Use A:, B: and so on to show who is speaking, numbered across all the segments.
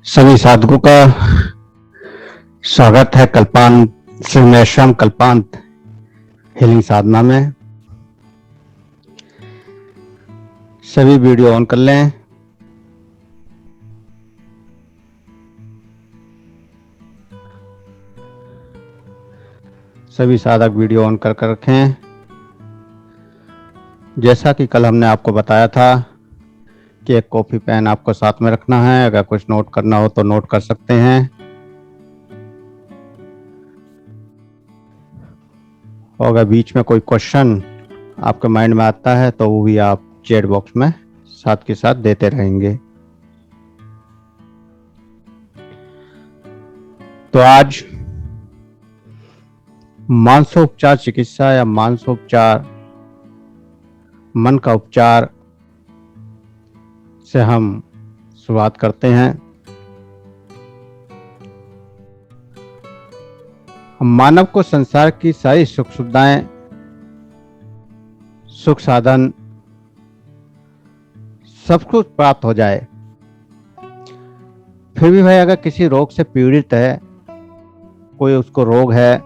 A: सभी साधकों का स्वागत है कल्पांत श्री मेश्राम कल्पांत हीलिंग साधना में। सभी वीडियो ऑन कर लें। सभी साधक वीडियो ऑन कर रखें। जैसा कि कल हमने आपको बताया था कि एक कॉपी पेन आपको साथ में रखना है। अगर कुछ नोट करना हो तो नोट कर सकते हैं, और अगर बीच में कोई क्वेश्चन आपके माइंड में आता है तो वो भी आप चैट बॉक्स में साथ के साथ देते रहेंगे। तो आज मानसोपचार चिकित्सा या मानसोपचार मन का उपचार से हम शुरुआत करते हैं। मानव को संसार की सारी सुख सुविधाएं, सुख साधन सब कुछ प्राप्त हो जाए, फिर भी भाई अगर किसी रोग से पीड़ित है, कोई उसको रोग है,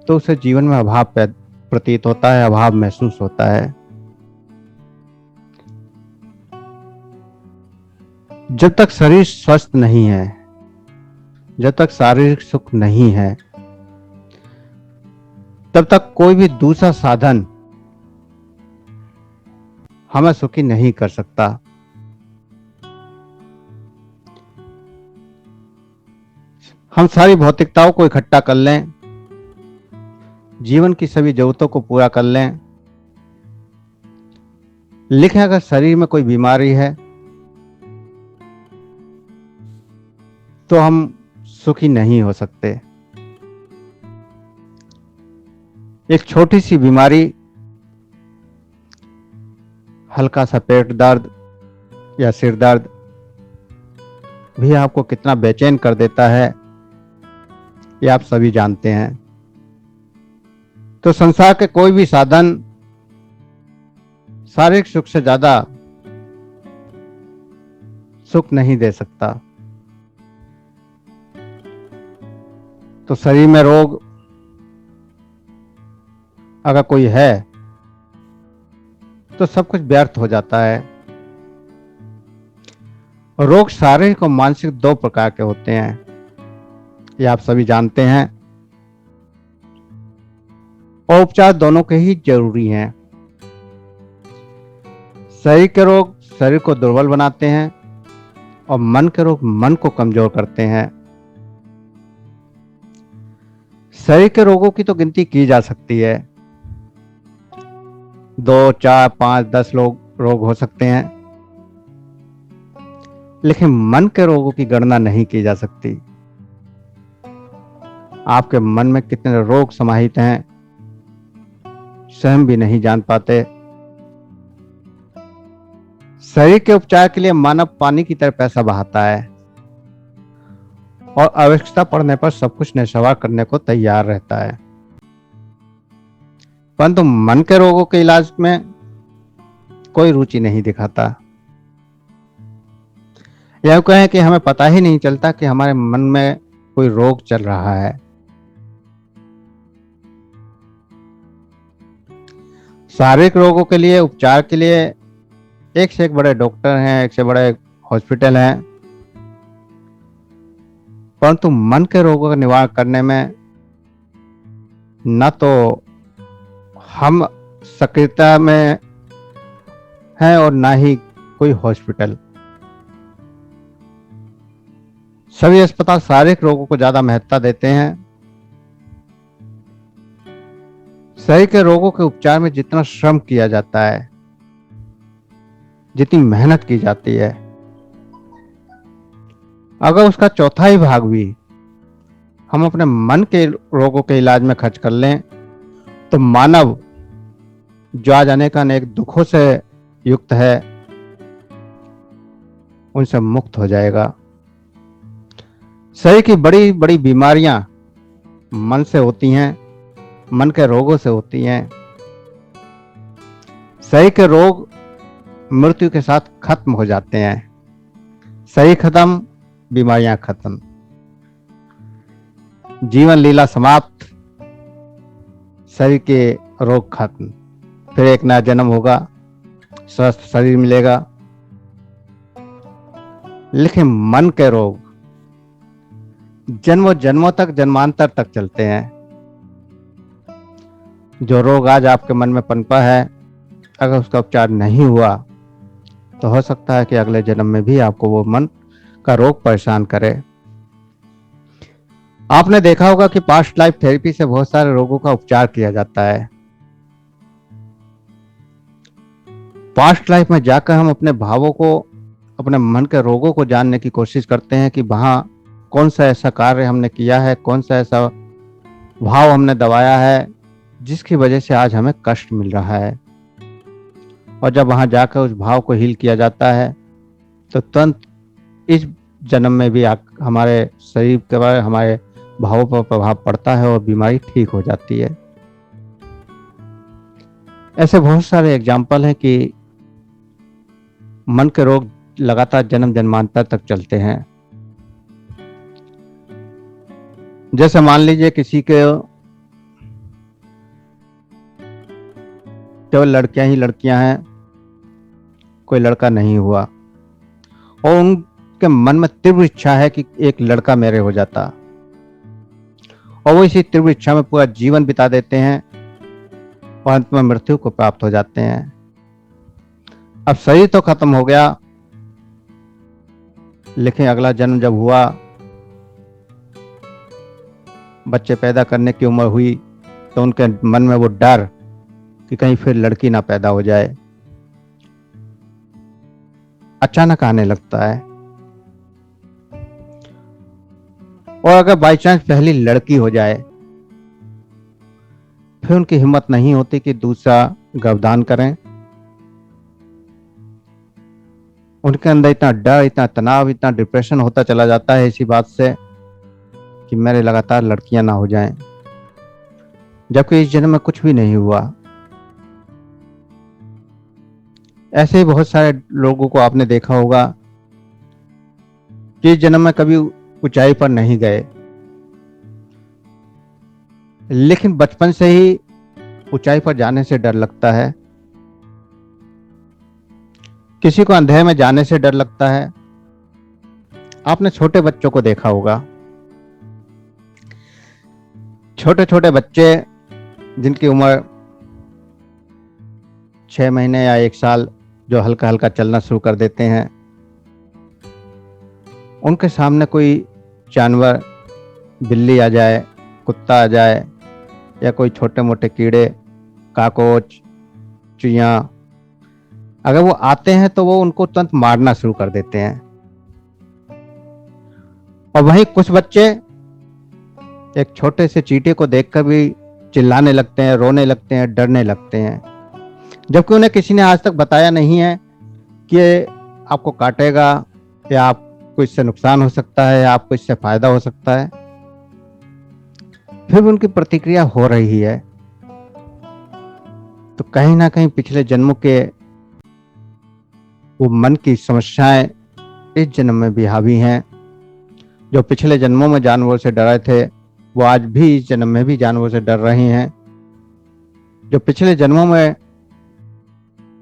A: तो उसे जीवन में अभाव प्रतीत होता है, अभाव महसूस होता है। जब तक शरीर स्वस्थ नहीं है, जब तक शारीरिक सुख नहीं है, तब तक कोई भी दूसरा साधन हमें सुखी नहीं कर सकता। हम सारी भौतिकताओं को इकट्ठा कर लें, जीवन की सभी जरूरतों को पूरा कर लें, लेकिन अगर शरीर में कोई बीमारी है तो हम सुखी नहीं हो सकते। एक छोटी सी बीमारी, हल्का सा पेट दर्द या सिर दर्द भी आपको कितना बेचैन कर देता है, ये आप सभी जानते हैं। तो संसार के कोई भी साधन शारीरिक सुख से ज्यादा सुख नहीं दे सकता। तो शरीर में रोग अगर कोई है तो सब कुछ व्यर्थ हो जाता है। रोग शारीरिक और मानसिक दो प्रकार के होते हैं, ये आप सभी जानते हैं, और उपचार दोनों के ही जरूरी हैं। शरीर के रोग शरीर को दुर्बल बनाते हैं और मन के रोग मन को कमजोर करते हैं। शरीर के रोगों की तो गिनती की जा सकती है, 2, 4, 5, 10 रोग हो सकते हैं, लेकिन मन के रोगों की गणना नहीं की जा सकती। आपके मन में कितने रोग समाहित हैं स्वयं भी नहीं जान पाते। शरीर के उपचार के लिए मानव पानी की तरह पैसा बहाता है और आवश्यकता पड़ने पर सब कुछ निस्वार करने को तैयार रहता है, परंतु मन के रोगों के इलाज में कोई रुचि नहीं दिखाता। यह कहें कि हमें पता ही नहीं चलता कि हमारे मन में कोई रोग चल रहा है। शारीरिक रोगों के लिए उपचार के लिए एक से एक बड़े डॉक्टर हैं, एक से बड़े हॉस्पिटल हैं, परंतु मन के रोगों का निवारण करने में न तो हम सक्रियता में हैं और ना ही कोई हॉस्पिटल। सभी अस्पताल शारीरिक रोगों को ज्यादा महत्वता देते हैं। शरीर के रोगों के उपचार में जितना श्रम किया जाता है, जितनी मेहनत की जाती है, अगर उसका चौथाई भाग भी हम अपने मन के रोगों के इलाज में खर्च कर लें तो मानव जो आज अनेक अनेक दुखों से युक्त है उनसे मुक्त हो जाएगा। शरीर की बड़ी बड़ी बीमारियां मन से होती हैं, मन के रोगों से होती हैं। शरीर के रोग मृत्यु के साथ खत्म हो जाते हैं, शरीर खत्म, बीमारियां खत्म, जीवन लीला समाप्त, शरीर के रोग खत्म। फिर एक नया जन्म होगा, स्वस्थ शरीर मिलेगा। लेकिन मन के रोग जन्मों जन्मों तक, जन्मांतर तक चलते हैं। जो रोग आज आपके मन में पनपा है, अगर उसका उपचार नहीं हुआ तो हो सकता है कि अगले जन्म में भी आपको वो मन का रोग परेशान करे। आपने देखा होगा कि पास्ट लाइफ थेरेपी से बहुत सारे रोगों का उपचार किया जाता है। पास्ट लाइफ में जाकर हम अपने भावों को, अपने मन के रोगों को जानने की कोशिश करते हैं कि वहां कौन सा ऐसा कार्य हमने किया है, कौन सा ऐसा भाव हमने दबाया है जिसकी वजह से आज हमें कष्ट मिल रहा है। और जब वहां जाकर उस भाव को हील किया जाता है तो तुरंत इस जन्म में भी हमारे शरीर के बारे, हमारे भावों पर प्रभाव पड़ता है और बीमारी ठीक हो जाती है। ऐसे बहुत सारे एग्जाम्पल हैं कि मन के रोग लगातार जन्म जन्मांतर तक चलते हैं। जैसे मान लीजिए किसी के केवल लड़कियां ही लड़कियां हैं, कोई लड़का नहीं हुआ, और उनके मन में तीव्र इच्छा है कि एक लड़का मेरे हो जाता, और वो इसी तीव्र इच्छा में पूरा जीवन बिता देते हैं और अंत में मृत्यु को प्राप्त हो जाते हैं। अब शरीर तो खत्म हो गया, लेकिन अगला जन्म जब हुआ, बच्चे पैदा करने की उम्र हुई, तो उनके मन में वो डर कि कहीं फिर लड़की ना पैदा हो जाए अचानक आने लगता है। और अगर बाई चांस पहली लड़की हो जाए, फिर उनकी हिम्मत नहीं होती कि दूसरा गर्भधान करें। उनके अंदर इतना डर, इतना तनाव, इतना डिप्रेशन होता चला जाता है इसी बात से कि मेरे लगातार लड़कियां ना हो जाएं, जबकि इस जन्म में कुछ भी नहीं हुआ। ऐसे ही बहुत सारे लोगों को आपने देखा होगा कि इस जन्म में कभी ऊंचाई पर नहीं गए, लेकिन बचपन से ही ऊंचाई पर जाने से डर लगता है। किसी को अंधेरे में जाने से डर लगता है। आपने छोटे बच्चों को देखा होगा, छोटे छोटे बच्चे जिनकी उम्र 6 महीने या 1 साल, जो हल्का हल्का चलना शुरू कर देते हैं, उनके सामने कोई जानवर, बिल्ली आ जाए, कुत्ता आ जाए, या कोई छोटे मोटे कीड़े, काकोच, चुईयां, अगर वो आते हैं तो वो उनको तुरंत मारना शुरू कर देते हैं। और वहीं कुछ बच्चे एक छोटे से चींटी को देखकर भी चिल्लाने लगते हैं, रोने लगते हैं, डरने लगते हैं, जबकि उन्हें किसी ने आज तक बताया नहीं है कि आपको काटेगा या आपको इससे नुकसान हो सकता है या आपको इससे फायदा हो सकता है। फिर भी उनकी प्रतिक्रिया हो रही है। तो कहीं ना कहीं पिछले जन्मों के वो मन की समस्याएं इस जन्म में भी हावी हैं। जो पिछले जन्मों में जानवरों से डरे थे, वो आज भी इस जन्म में भी जानवरों से डर रहे हैं। जो पिछले जन्मों में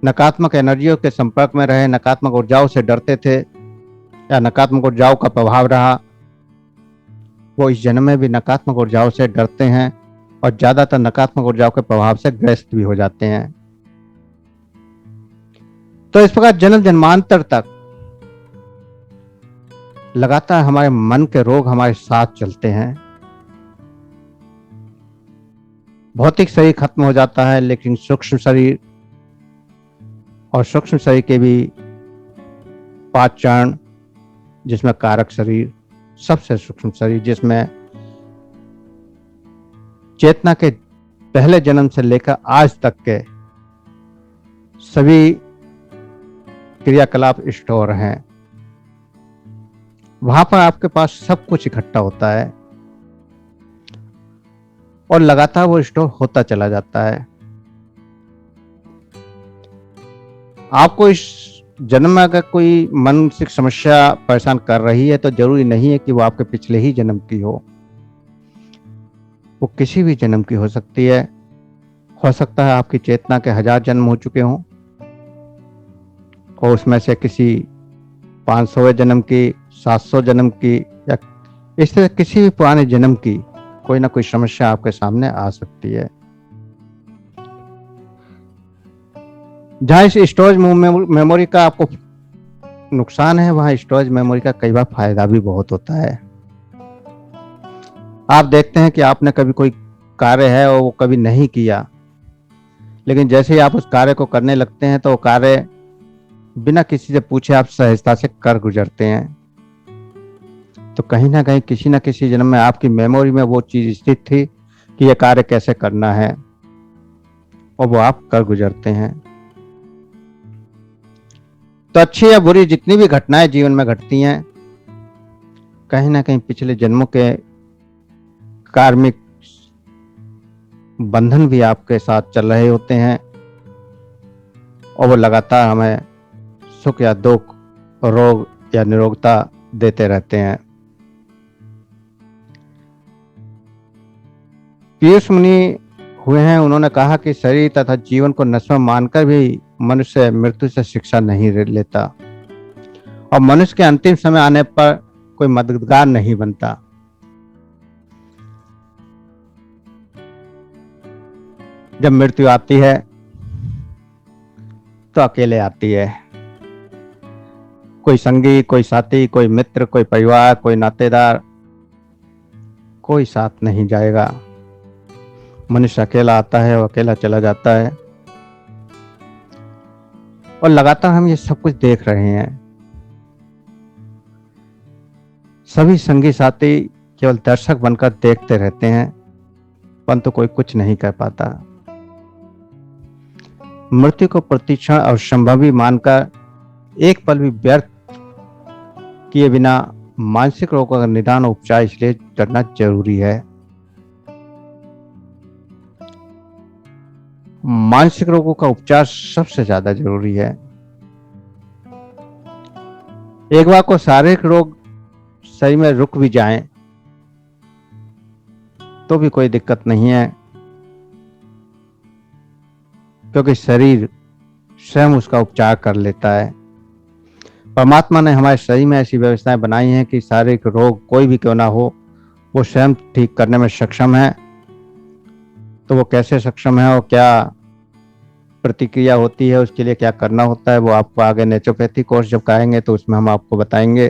A: नकारात्मक एनर्जियों के संपर्क में रहे, नकारात्मक ऊर्जाओं से डरते थे या नकारात्मक ऊर्जाओं का प्रभाव रहा, वो इस जन्म में भी नकारात्मक ऊर्जाओं से डरते हैं और ज्यादातर नकारात्मक ऊर्जाओं के प्रभाव से ग्रस्त भी हो जाते हैं। तो इस प्रकार जन्म जन्मांतर तक लगातार हमारे मन के रोग हमारे साथ चलते हैं। भौतिक शरीर खत्म हो जाता है, लेकिन सूक्ष्म शरीर और सूक्ष्म शरीर के भी 5 चरण, जिसमें कारक शरीर, सबसे सूक्ष्म शरीर, जिसमें चेतना के पहले जन्म से लेकर आज तक के सभी क्रियाकलाप स्टोर हैं, वहां पर आपके पास सब कुछ इकट्ठा होता है और लगातार वो स्टोर होता चला जाता है। आपको इस जन्म में अगर कोई मानसिक समस्या परेशान कर रही है तो जरूरी नहीं है कि वो आपके पिछले ही जन्म की हो, वो किसी भी जन्म की हो सकती है। हो सकता है आपकी चेतना के 1000 जन्म हो चुके हों और उसमें से किसी 500वें जन्म की, 700 जन्म की या इस तरह किसी भी पुराने जन्म की कोई ना कोई समस्या आपके सामने आ सकती है। जहां इस स्टोरेज मेमोरी का आपको नुकसान है, वहां स्टोरेज मेमोरी का कई बार फायदा भी बहुत होता है। आप देखते हैं कि आपने कभी कोई कार्य है और वो कभी नहीं किया, लेकिन जैसे ही आप उस कार्य को करने लगते हैं तो वो कार्य बिना किसी से पूछे आप सहजता से कर गुजरते हैं। तो कहीं ना कहीं किसी न किसी जन्म में आपकी मेमोरी में वो चीज स्थित थी कि यह कार्य कैसे करना है और वो आप कर गुजरते हैं। तो अच्छी या बुरी जितनी भी घटनाएं जीवन में घटती हैं, कहीं ना कहीं पिछले जन्मों के कार्मिक बंधन भी आपके साथ चल रहे होते हैं और वो लगातार हमें सुख या दुख, रोग या निरोगता देते रहते हैं। पीयूष मुनि हुए हैं, उन्होंने कहा कि शरीर तथा जीवन को नश्वर मानकर भी मनुष्य मृत्यु से शिक्षा नहीं लेता और मनुष्य के अंतिम समय आने पर कोई मददगार नहीं बनता। जब मृत्यु आती है तो अकेले आती है। कोई संगी, कोई साथी, कोई मित्र, कोई परिवार, कोई नातेदार, कोई साथ नहीं जाएगा। मनुष्य अकेला आता है और अकेला चला जाता है और लगातार हम ये सब कुछ देख रहे हैं। सभी संगी साथी केवल दर्शक बनकर देखते रहते हैं, परंतु कोई कुछ नहीं कर पाता। मृत्यु को प्रतिक्षण असंभवी मानकर एक पल भी व्यर्थ किए बिना मानसिक रोगों का निदान और उपचार इसलिए करना जरूरी है। मानसिक रोगों का उपचार सबसे ज्यादा जरूरी है। एक बार को शारीरिक रोग शरीर में रुक भी जाएं तो भी कोई दिक्कत नहीं है, क्योंकि शरीर स्वयं उसका उपचार कर लेता है। परमात्मा ने हमारे शरीर में ऐसी व्यवस्थाएं बनाई हैं कि शारीरिक रोग कोई भी क्यों ना हो, वो स्वयं ठीक करने में सक्षम है। तो वो कैसे सक्षम है और क्या प्रतिक्रिया होती है, उसके लिए क्या करना होता है, वो आपको आगे नेचुरोपैथी कोर्स जब करेंगे तो उसमें हम आपको बताएंगे।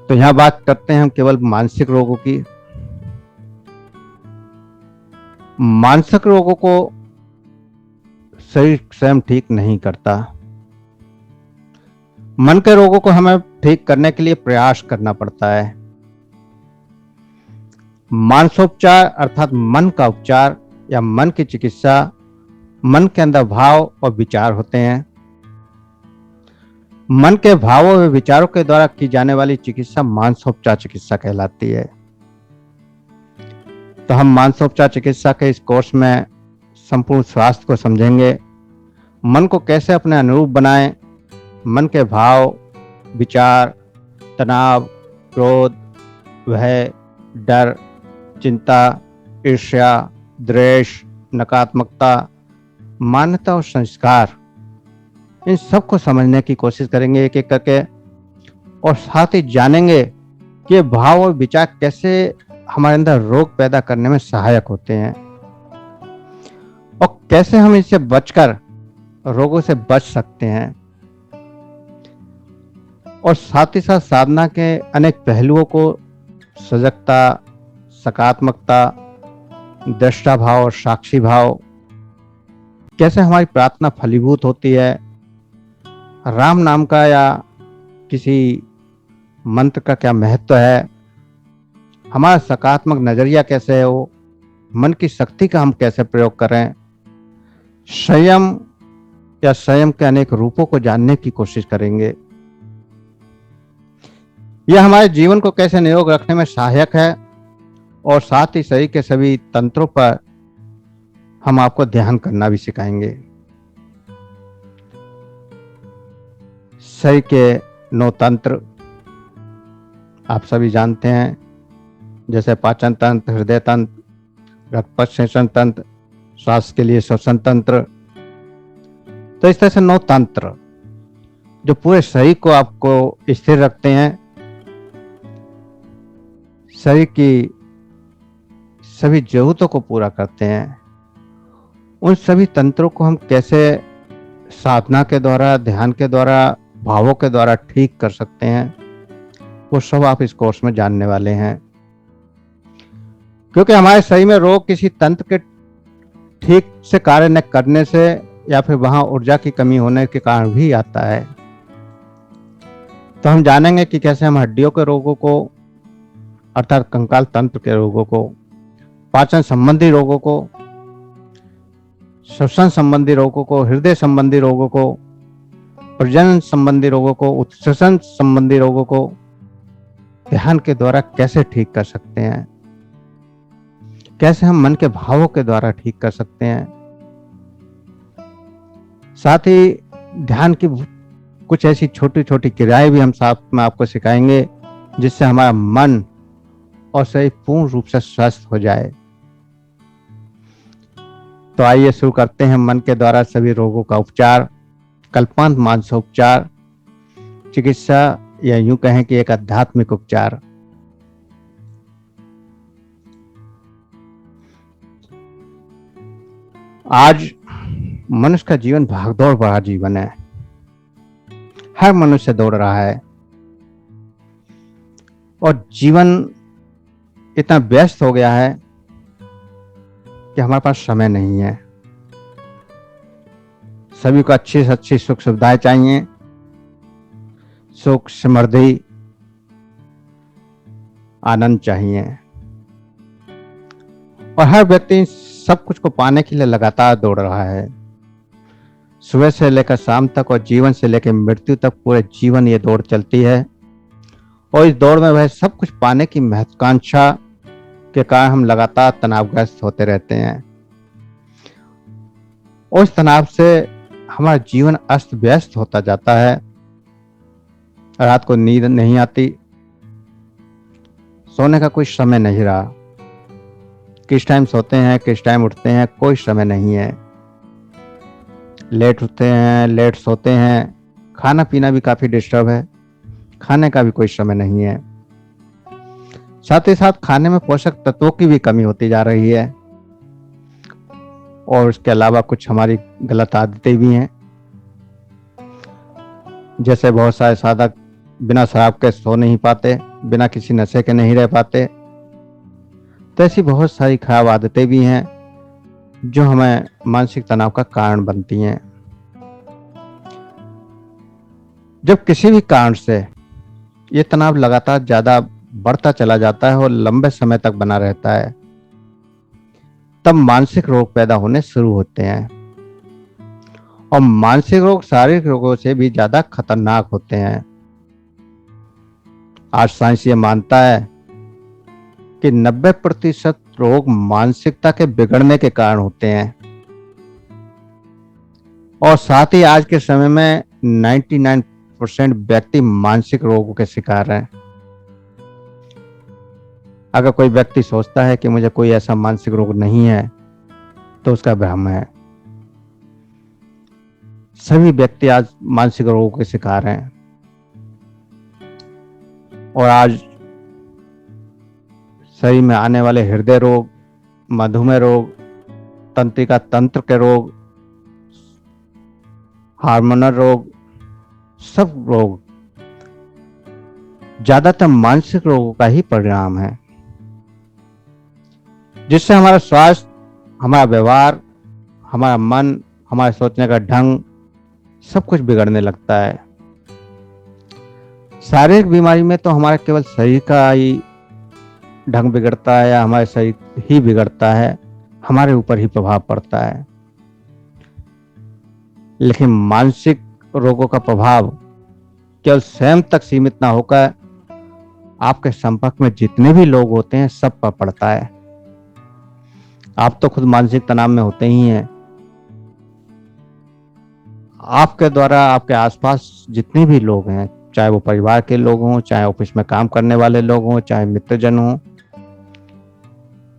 A: तो यहां बात करते हैं हम केवल मानसिक रोगों की। मानसिक रोगों को शरीर स्वयं ठीक नहीं करता। मन के रोगों को हमें ठीक करने के लिए प्रयास करना पड़ता है। मानसोपचार अर्थात मन का उपचार या मन की चिकित्सा मन के अंदर भाव और विचार होते हैं। मन के भावों व विचारों के द्वारा की जाने वाली चिकित्सा मानसोपचार चिकित्सा कहलाती है। तो हम मानसोपचार चिकित्सा के इस कोर्स में संपूर्ण स्वास्थ्य को समझेंगे। मन को कैसे अपने अनुरूप बनाएं, मन के भाव, विचार, तनाव, क्रोध, भय, डर, चिंता, ईर्ष्या, द्वेष, नकारात्मकता, मान्यता और संस्कार, इन सब को समझने की कोशिश करेंगे एक एक करके, और साथ ही जानेंगे कि ये भाव और विचार कैसे हमारे अंदर रोग पैदा करने में सहायक होते हैं और कैसे हम इससे बचकर रोगों से बच सकते हैं। और साथ ही साथ साधना के अनेक पहलुओं को, सजगता, सकारात्मकता, दृष्टा भाव और साक्षी भाव, कैसे हमारी प्रार्थना फलीभूत होती है, राम नाम का या किसी मंत्र का क्या महत्व है, हमारा सकारात्मक नजरिया कैसे है, वो मन की शक्ति का हम कैसे प्रयोग करें, संयम या संयम के अनेक रूपों को जानने की कोशिश करेंगे। यह हमारे जीवन को कैसे निरोग रखने में सहायक है और साथ ही शरीर के सभी तंत्रों पर हम आपको ध्यान करना भी सिखाएंगे। शरीर के 9 तंत्र आप सभी जानते हैं, जैसे पाचन तंत्र, हृदय तंत्र, रक्त परिवहन तंत्र, श्वास के लिए श्वसन तंत्र। तो इस तरह से 9 तंत्र जो पूरे शरीर को आपको स्थिर रखते हैं, शरीर की सभी जरूरतों को पूरा करते हैं। उन सभी तंत्रों को हम कैसे साधना के द्वारा, ध्यान के द्वारा, भावों के द्वारा ठीक कर सकते हैं, वो सब आप इस कोर्स में जानने वाले हैं। क्योंकि हमारे शरीर में रोग किसी तंत्र के ठीक से कार्य न करने से या फिर वहां ऊर्जा की कमी होने के कारण भी आता है। तो हम जानेंगे कि कैसे हम हड्डियों के रोगों को अर्थात कंकाल तंत्र के रोगों को, पाचन संबंधी रोगों को, श्वसन संबंधी रोगों को, हृदय संबंधी रोगों को, प्रजनन संबंधी रोगों को, उत्सर्जन संबंधी रोगों को ध्यान के द्वारा कैसे ठीक कर सकते हैं, कैसे हम मन के भावों के द्वारा ठीक कर सकते हैं। साथ ही ध्यान की कुछ ऐसी छोटी छोटी क्रियाएं भी हम साथ में आपको सिखाएंगे, जिससे हमारा मन और शरीर पूर्ण रूप से स्वस्थ हो जाए। तो आइए शुरू करते हैं मन के द्वारा सभी रोगों का उपचार, कल्पांत मानसोपचार, चिकित्सा या यूं कहें कि एक आध्यात्मिक उपचार। आज मनुष्य का जीवन भागदौड़ भरा जीवन है। हर मनुष्य दौड़ रहा है और जीवन इतना व्यस्त हो गया है कि हमारे पास समय नहीं है। सभी को अच्छी से अच्छी सुख सुविधाएं चाहिए, सुख, समृद्धि, आनंद चाहिए, और हर व्यक्ति सब कुछ को पाने के लिए लगातार दौड़ रहा है। सुबह से लेकर शाम तक और जीवन से लेकर मृत्यु तक पूरे जीवन ये दौड़ चलती है, और इस दौड़ में वह सब कुछ पाने की महत्वाकांक्षा के कारण हम लगातार तनावग्रस्त होते रहते हैं, और इस तनाव से हमारा जीवन अस्त व्यस्त होता जाता है। रात को नींद नहीं आती, सोने का कोई समय नहीं रहा, किस टाइम सोते हैं, किस टाइम उठते हैं, कोई समय नहीं है। लेट उठते हैं, लेट सोते हैं, खाना पीना भी काफी डिस्टर्ब है, खाने का भी कोई समय नहीं है। साथ ही साथ खाने में पोषक तत्वों की भी कमी होती जा रही है, और उसके अलावा कुछ हमारी गलत आदतें भी हैं। जैसे बहुत सारे साधक बिना शराब के सो नहीं पाते, बिना किसी नशे के नहीं रह पाते। तो ऐसी बहुत सारी खराब आदतें भी हैं जो हमें मानसिक तनाव का कारण बनती हैं। जब किसी भी कारण से ये तनाव लगातार ज्यादा बढ़ता चला जाता है और लंबे समय तक बना रहता है, तब मानसिक रोग पैदा होने शुरू होते हैं, और मानसिक रोग शारीरिक रोगों से भी ज्यादा खतरनाक होते हैं। आज साइंस ये मानता है कि 90% रोग मानसिकता के बिगड़ने के कारण होते हैं, और साथ ही आज के समय में 99% व्यक्ति मानसिक रोगों के शिकार हैं। अगर कोई व्यक्ति सोचता है कि मुझे कोई ऐसा मानसिक रोग नहीं है, तो उसका भ्रम है। सभी व्यक्ति आज मानसिक रोगों के शिकार हैं, और आज शरीर में आने वाले हृदय रोग, मधुमेह रोग, तंत्रिका तंत्र के रोग, हार्मोनल रोग, सब रोग ज्यादातर मानसिक रोगों का ही परिणाम है, जिससे हमारा स्वास्थ्य, हमारा व्यवहार, हमारा मन, हमारे सोचने का ढंग सब कुछ बिगड़ने लगता है। शारीरिक बीमारी में तो हमारा केवल शरीर का ही ढंग बिगड़ता है, या हमारे शरीर ही बिगड़ता है, हमारे ऊपर ही प्रभाव पड़ता है। लेकिन मानसिक रोगों का प्रभाव केवल स्वयं तक सीमित ना होकर आपके संपर्क में जितने भी लोग होते हैं सब पर पड़ता है। आप तो खुद मानसिक तनाव में होते ही हैं, आपके द्वारा आपके आसपास जितने भी लोग हैं, चाहे वो परिवार के लोग हों, चाहे ऑफिस में काम करने वाले लोग हों, चाहे मित्रजन हों,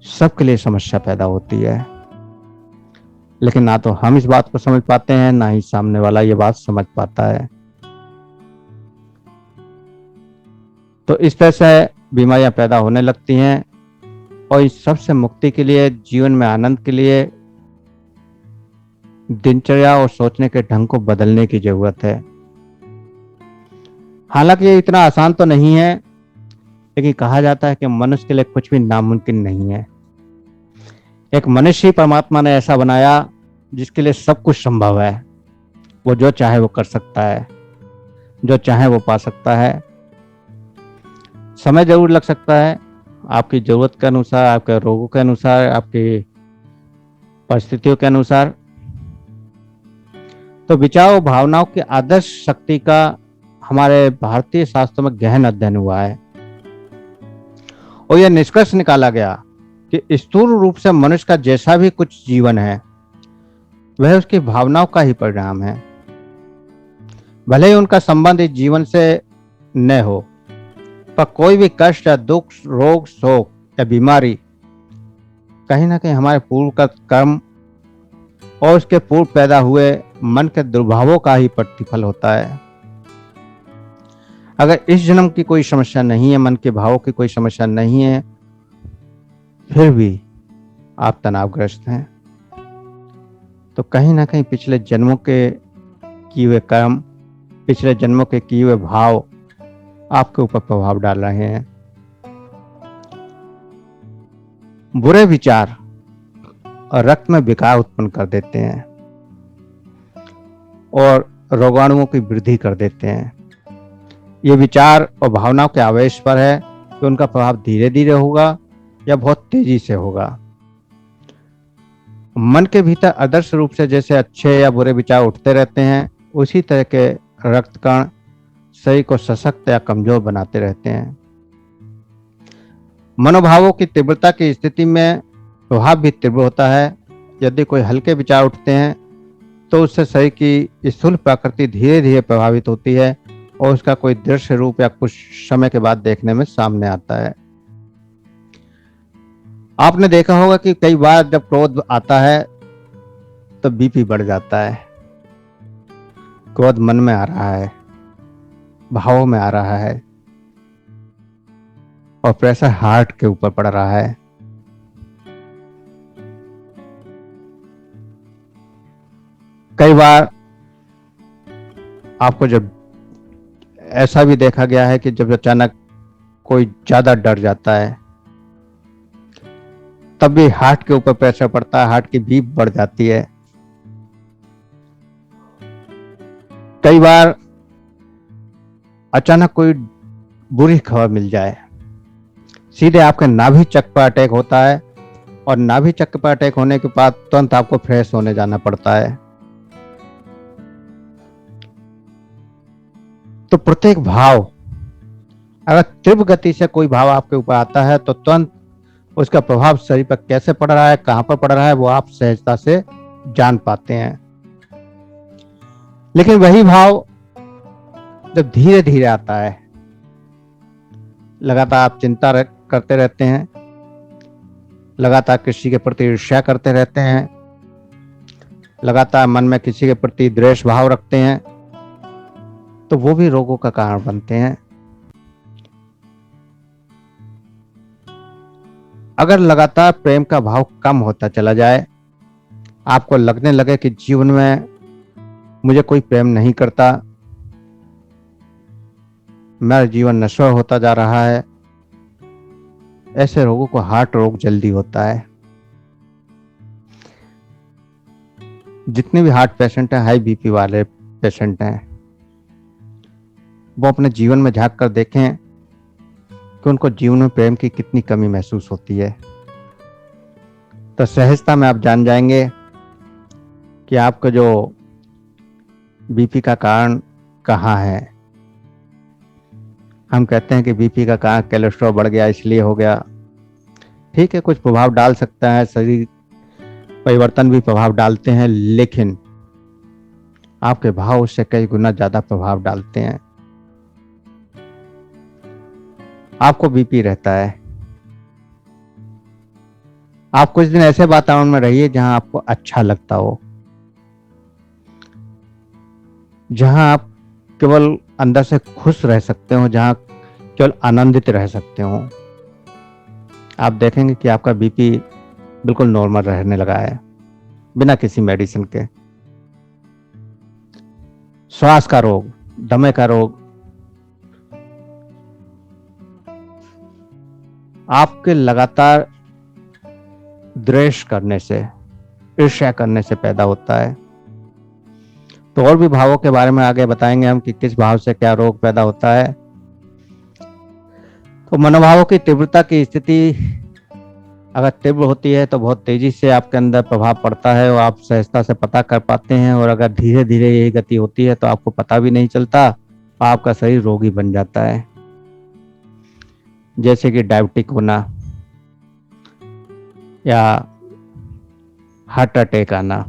A: सबके लिए समस्या पैदा होती है। लेकिन ना तो हम इस बात को समझ पाते हैं, ना ही सामने वाला ये बात समझ पाता है। तो इस तरह से बीमारियां पैदा होने लगती हैं और इस सब से मुक्ति के लिए, जीवन में आनंद के लिए दिनचर्या और सोचने के ढंग को बदलने की जरूरत है। हालांकि ये इतना आसान तो नहीं है, लेकिन कहा जाता है कि मनुष्य के लिए कुछ भी नामुमकिन नहीं है। एक मनुष्य ही परमात्मा ने ऐसा बनाया जिसके लिए सब कुछ संभव है। वो जो चाहे वो कर सकता है, जो चाहे वो पा सकता है। समय जरूर लग सकता है, आपकी जरूरत के अनुसार, आपके रोगों के अनुसार, आपकी परिस्थितियों के अनुसार। तो विचार और भावनाओं की आदर्श शक्ति का हमारे भारतीय शास्त्रों में गहन अध्ययन हुआ है और यह निष्कर्ष निकाला गया कि स्थूल रूप से मनुष्य का जैसा भी कुछ जीवन है वह उसकी भावनाओं का ही परिणाम है। भले ही उनका संबंध इस जीवन से न हो, पर कोई भी कष्ट या दुख, रोग, शोक या बीमारी कहीं ना कहीं हमारे पूर्व का कर्म और उसके पूर्व पैदा हुए मन के दुर्भावों का ही प्रतिफल होता है। अगर इस जन्म की कोई समस्या नहीं है, मन के भावों की कोई समस्या नहीं है, फिर भी आप तनावग्रस्त हैं, तो कहीं ना कहीं पिछले जन्मों के किए हुए कर्म, पिछले जन्मों के किए हुए भाव आपके ऊपर प्रभाव डाल रहे हैं। बुरे विचार और रक्त में विकार उत्पन्न कर देते हैं और रोगाणुओं की वृद्धि कर देते हैं। ये विचार और भावनाओं के आवेश पर है कि उनका प्रभाव धीरे धीरे होगा या बहुत तेजी से होगा। मन के भीतर आदर्श रूप से जैसे अच्छे या बुरे विचार उठते रहते हैं, उसी तरह के रक्त कण शरीर को सशक्त या कमजोर बनाते रहते हैं। मनोभावों की तीव्रता की स्थिति में प्रभाव भी तीव्र होता है। यदि कोई हल्के विचार उठते हैं तो उससे शरीर की स्थूल प्रकृति धीरे धीरे प्रभावित होती है और उसका कोई दृश्य रूप या कुछ समय के बाद देखने में सामने आता है। आपने देखा होगा कि कई बार जब क्रोध आता है तो बीपी बढ़ जाता है। क्रोध मन में आ रहा है, भावों में आ रहा है और प्रेशर हार्ट के ऊपर पड़ रहा है। कई बार आपको जब ऐसा भी देखा गया है कि जब अचानक कोई ज्यादा डर जाता है तब भी हार्ट के ऊपर प्रेशर पड़ता है, हार्ट की बीप बढ़ जाती है। कई बार अचानक कोई बुरी खबर मिल जाए, सीधे आपके नाभि चक्र पर अटैक होता है और नाभि चक्र पर अटैक होने के बाद तुरंत आपको फ्रेश होने जाना पड़ता है। तो प्रत्येक भाव, अगर तीव्र गति से कोई भाव आपके ऊपर आता है तो तुरंत उसका प्रभाव शरीर पर कैसे पड़ रहा है, कहां पर पड़ रहा है, वो आप सहजता से जान पाते हैं। लेकिन वही भाव जब धीरे धीरे आता है, लगातार आप चिंता करते रहते हैं, लगातार किसी के प्रति ईर्ष्या करते रहते हैं, लगातार मन में किसी के प्रति द्वेष भाव रखते हैं, तो वो भी रोगों का कारण बनते हैं। अगर लगातार प्रेम का भाव कम होता चला जाए, आपको लगने लगे कि जीवन में मुझे कोई प्रेम नहीं करता, मेरा जीवन नश्वर होता जा रहा है, ऐसे रोगों को हार्ट रोग जल्दी होता है। जितने भी हार्ट पेशेंट हैं, हाई बीपी वाले पेशेंट हैं, वो अपने जीवन में झांक कर देखें कि उनको जीवन में प्रेम की कितनी कमी महसूस होती है। तो सहजता में आप जान जाएंगे कि आपका जो बीपी का कारण कहाँ है। हम कहते हैं कि बीपी का कारण कोलेस्ट्रॉल बढ़ गया इसलिए हो गया। ठीक है, कुछ प्रभाव डाल सकता है, शरीर परिवर्तन भी प्रभाव डालते हैं, लेकिन आपके भाव उससे कई गुना ज्यादा प्रभाव डालते हैं। आपको बीपी रहता है, आप कुछ दिन ऐसे वातावरण में रहिए जहां आपको अच्छा लगता हो, जहां आप केवल अंदर से खुश रह सकते हो, जहां केवल आनंदित रह सकते हो। आप देखेंगे कि आपका बीपी बिल्कुल नॉर्मल रहने लगा है, बिना किसी मेडिसिन के। श्वास का रोग, दमे का रोग, आपके लगातार द्वेष करने से, ईर्ष्या करने से पैदा होता है। तो और भी भावों के बारे में आगे बताएंगे हम कि किस भाव से क्या रोग पैदा होता है। तो मनोभावों की तीव्रता की स्थिति अगर तीव्र होती है तो बहुत तेजी से आपके अंदर प्रभाव पड़ता है और आप सहजता से पता कर पाते हैं, और अगर धीरे धीरे यही गति होती है तो आपको पता भी नहीं चलता, आपका शरीर रोगी बन जाता है। जैसे कि डायबिटिक होना या हार्ट अटैक आना।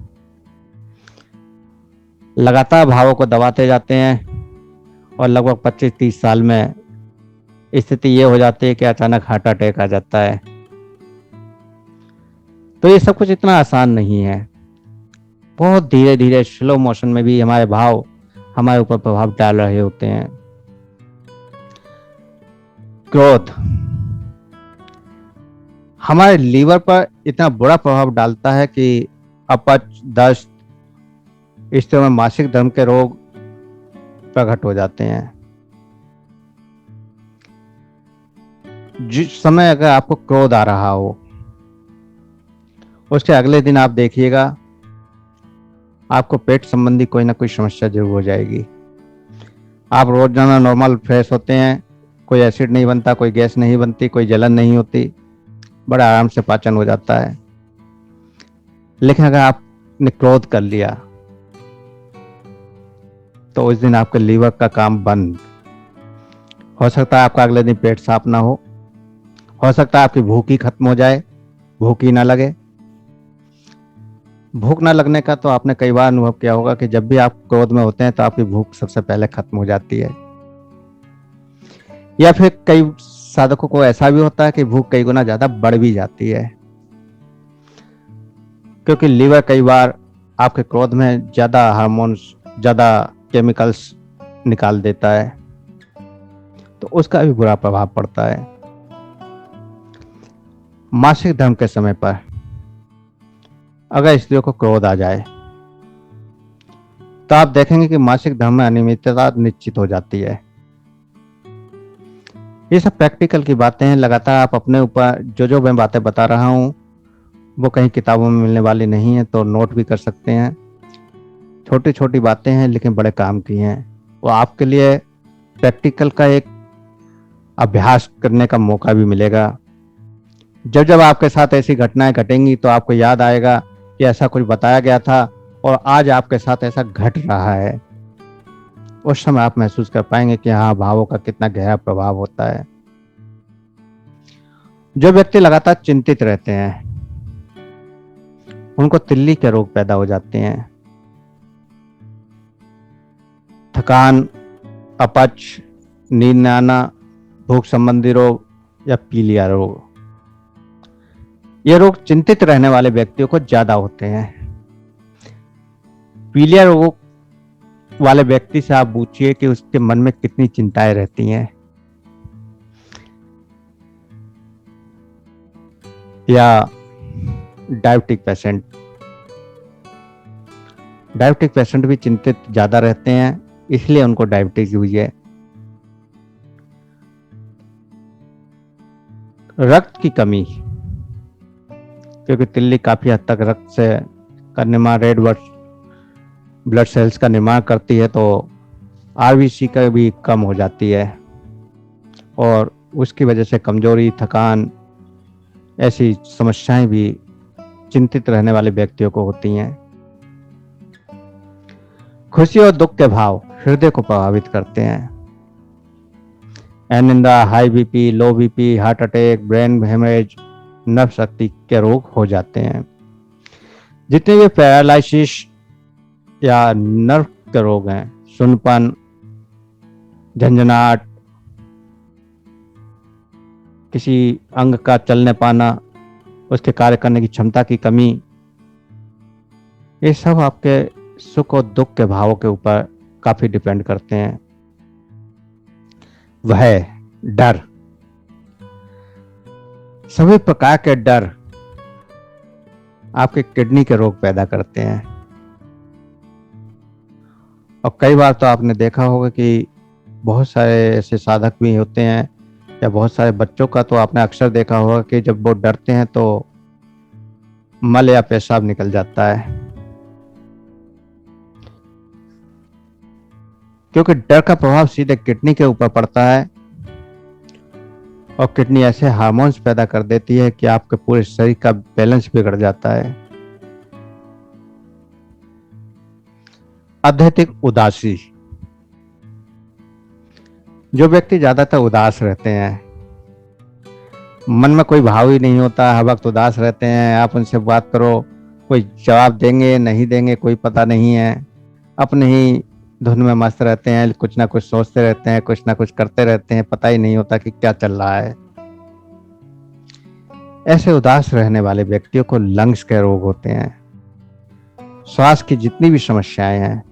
A: लगातार भावों को दबाते जाते हैं और लगभग 25-30 साल में स्थिति ये हो जाती है कि अचानक हार्ट अटैक आ जाता है। तो ये सब कुछ इतना आसान नहीं है, बहुत धीरे धीरे स्लो मोशन में भी हमारे भाव हमारे ऊपर प्रभाव डाल रहे होते हैं। क्रोध हमारे लीवर पर इतना बुरा प्रभाव डालता है कि अपच, दस्त, स्त्रियों में मासिक धर्म के रोग प्रकट हो जाते हैं। जिस समय अगर आपको क्रोध आ रहा हो, उसके अगले दिन आप देखिएगा आपको पेट संबंधी कोई ना कोई समस्या जरूर हो जाएगी। आप रोजाना नॉर्मल फ्रेश होते हैं, कोई एसिड नहीं बनता, कोई गैस नहीं बनती, कोई जलन नहीं होती, बड़ा आराम से पाचन हो जाता है। लेकिन अगर आपने क्रोध कर लिया तो उस दिन आपके लीवर का काम बंद। हो सकता है आपका अगले दिन पेट साफ ना हो सकता है आपकी भूख ही खत्म हो जाए, भूख ही ना लगे। भूख ना लगने का तो आपने कई बार अनुभव किया होगा कि जब भी आप क्रोध में होते हैं तो आपकी भूख सबसे पहले खत्म हो जाती है। या फिर कई साधकों को ऐसा भी होता है कि भूख कई गुना ज्यादा बढ़ भी जाती है, क्योंकि लीवर कई बार आपके क्रोध में ज्यादा हार्मोन्स, ज्यादा केमिकल्स निकाल देता है, तो उसका भी बुरा प्रभाव पड़ता है। मासिक धर्म के समय पर अगर स्त्रियों को क्रोध आ जाए तो आप देखेंगे कि मासिक धर्म में अनियमितता निश्चित हो जाती है। ये सब प्रैक्टिकल की बातें हैं। लगातार आप अपने ऊपर जो मैं बातें बता रहा हूँ वो कहीं किताबों में मिलने वाली नहीं है, तो नोट भी कर सकते हैं। छोटी छोटी बातें हैं लेकिन बड़े काम की हैं। वो आपके लिए प्रैक्टिकल का एक अभ्यास करने का मौका भी मिलेगा। जब जब आपके साथ ऐसी घटनाएं घटेंगी तो आपको याद आएगा कि ऐसा कुछ बताया गया था और आज आपके साथ ऐसा घट रहा है। उस समय आप महसूस कर पाएंगे कि हाँ, भावों का कितना गहरा प्रभाव होता है। जो व्यक्ति लगातार चिंतित रहते हैं उनको तिल्ली के रोग पैदा हो जाते हैं। थकान, अपच, नींद न आना, भूख संबंधी रोग या पीलिया रोग, ये रोग चिंतित रहने वाले व्यक्तियों को ज्यादा होते हैं। पीलिया रोग वाले व्यक्ति से आप पूछिए कि उसके मन में कितनी चिंताएं रहती हैं। या डायबिटिक पेशेंट भी चिंतित ज्यादा रहते हैं, इसलिए उनको डायबिटीज हुई है। रक्त की कमी, क्योंकि तिल्ली काफी हद तक रक्त से का निर्माण, रेड ब्लड सेल्स का निर्माण करती है, तो आरबीसी का भी कम हो जाती है और उसकी वजह से कमजोरी, थकान, ऐसी समस्याएं भी चिंतित रहने वाले व्यक्तियों को होती हैं। खुशी और दुख के भाव हृदय को प्रभावित करते हैं। अनिंदा, high BP, low BP, heart attack, brain haemorrhage, nerve शक्ति के रोग हो जाते हैं। जितने भी पैरालिसिस या नर्व के रोग हैं, सुन्नपन, झंझनाहट, किसी अंग का चलने पाना, उसके कार्य करने की क्षमता की कमी, ये सब आपके सुख और दुख के भावों के ऊपर काफी डिपेंड करते हैं। वह डर, सभी प्रकार के डर आपके किडनी के रोग पैदा करते हैं। और कई बार तो आपने देखा होगा कि बहुत सारे ऐसे साधक भी होते हैं, या बहुत सारे बच्चों का तो आपने अक्सर देखा होगा कि जब वो डरते हैं तो मल या पेशाब निकल जाता है, क्योंकि डर का प्रभाव सीधे किडनी के ऊपर पड़ता है। और किडनी ऐसे हार्मोन्स पैदा कर देती है कि आपके पूरे शरीर का बैलेंस बिगड़ जाता है। अत्यधिक उदासी, जो व्यक्ति ज्यादातर उदास रहते हैं, मन में कोई भाव ही नहीं होता, हर वक्त उदास रहते हैं, आप उनसे बात करो, कोई जवाब देंगे नहीं देंगे कोई पता नहीं है, अपने ही धुन में मस्त रहते हैं, कुछ ना कुछ सोचते रहते हैं, कुछ ना कुछ करते रहते हैं, पता ही नहीं होता कि क्या चल रहा है। ऐसे उदास रहने वाले व्यक्तियों को लंग्स के रोग होते हैं। श्वास की जितनी भी समस्याएं हैं,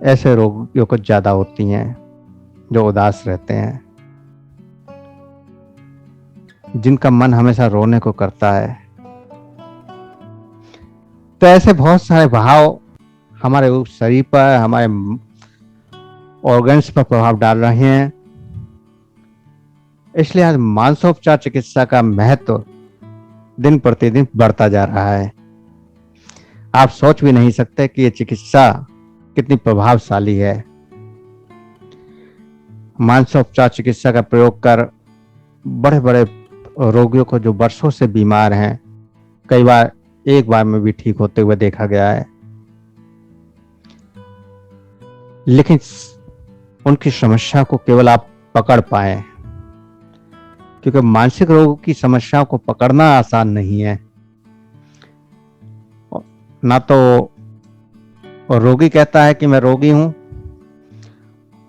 A: ऐसे रोगियों को ज्यादा होती हैं जो उदास रहते हैं, जिनका मन हमेशा रोने को करता है। तो ऐसे बहुत सारे भाव हमारे शरीर पर, हमारे ऑर्गन्स पर प्रभाव डाल रहे हैं। इसलिए आज मानसोपचार चिकित्सा का महत्व दिन प्रतिदिन बढ़ता जा रहा है। आप सोच भी नहीं सकते कि ये चिकित्सा कितनी प्रभावशाली है। मानसोपचार चिकित्सा का प्रयोग कर बड़े बड़े रोगियों को जो वर्षों से बीमार हैं, कई बार एक बार में भी ठीक होते हुए देखा गया है। लेकिन उनकी समस्या को केवल आप पकड़ पाए, क्योंकि मानसिक रोगों की समस्याओं को पकड़ना आसान नहीं है। ना तो रोगी कहता है कि मैं रोगी हूं,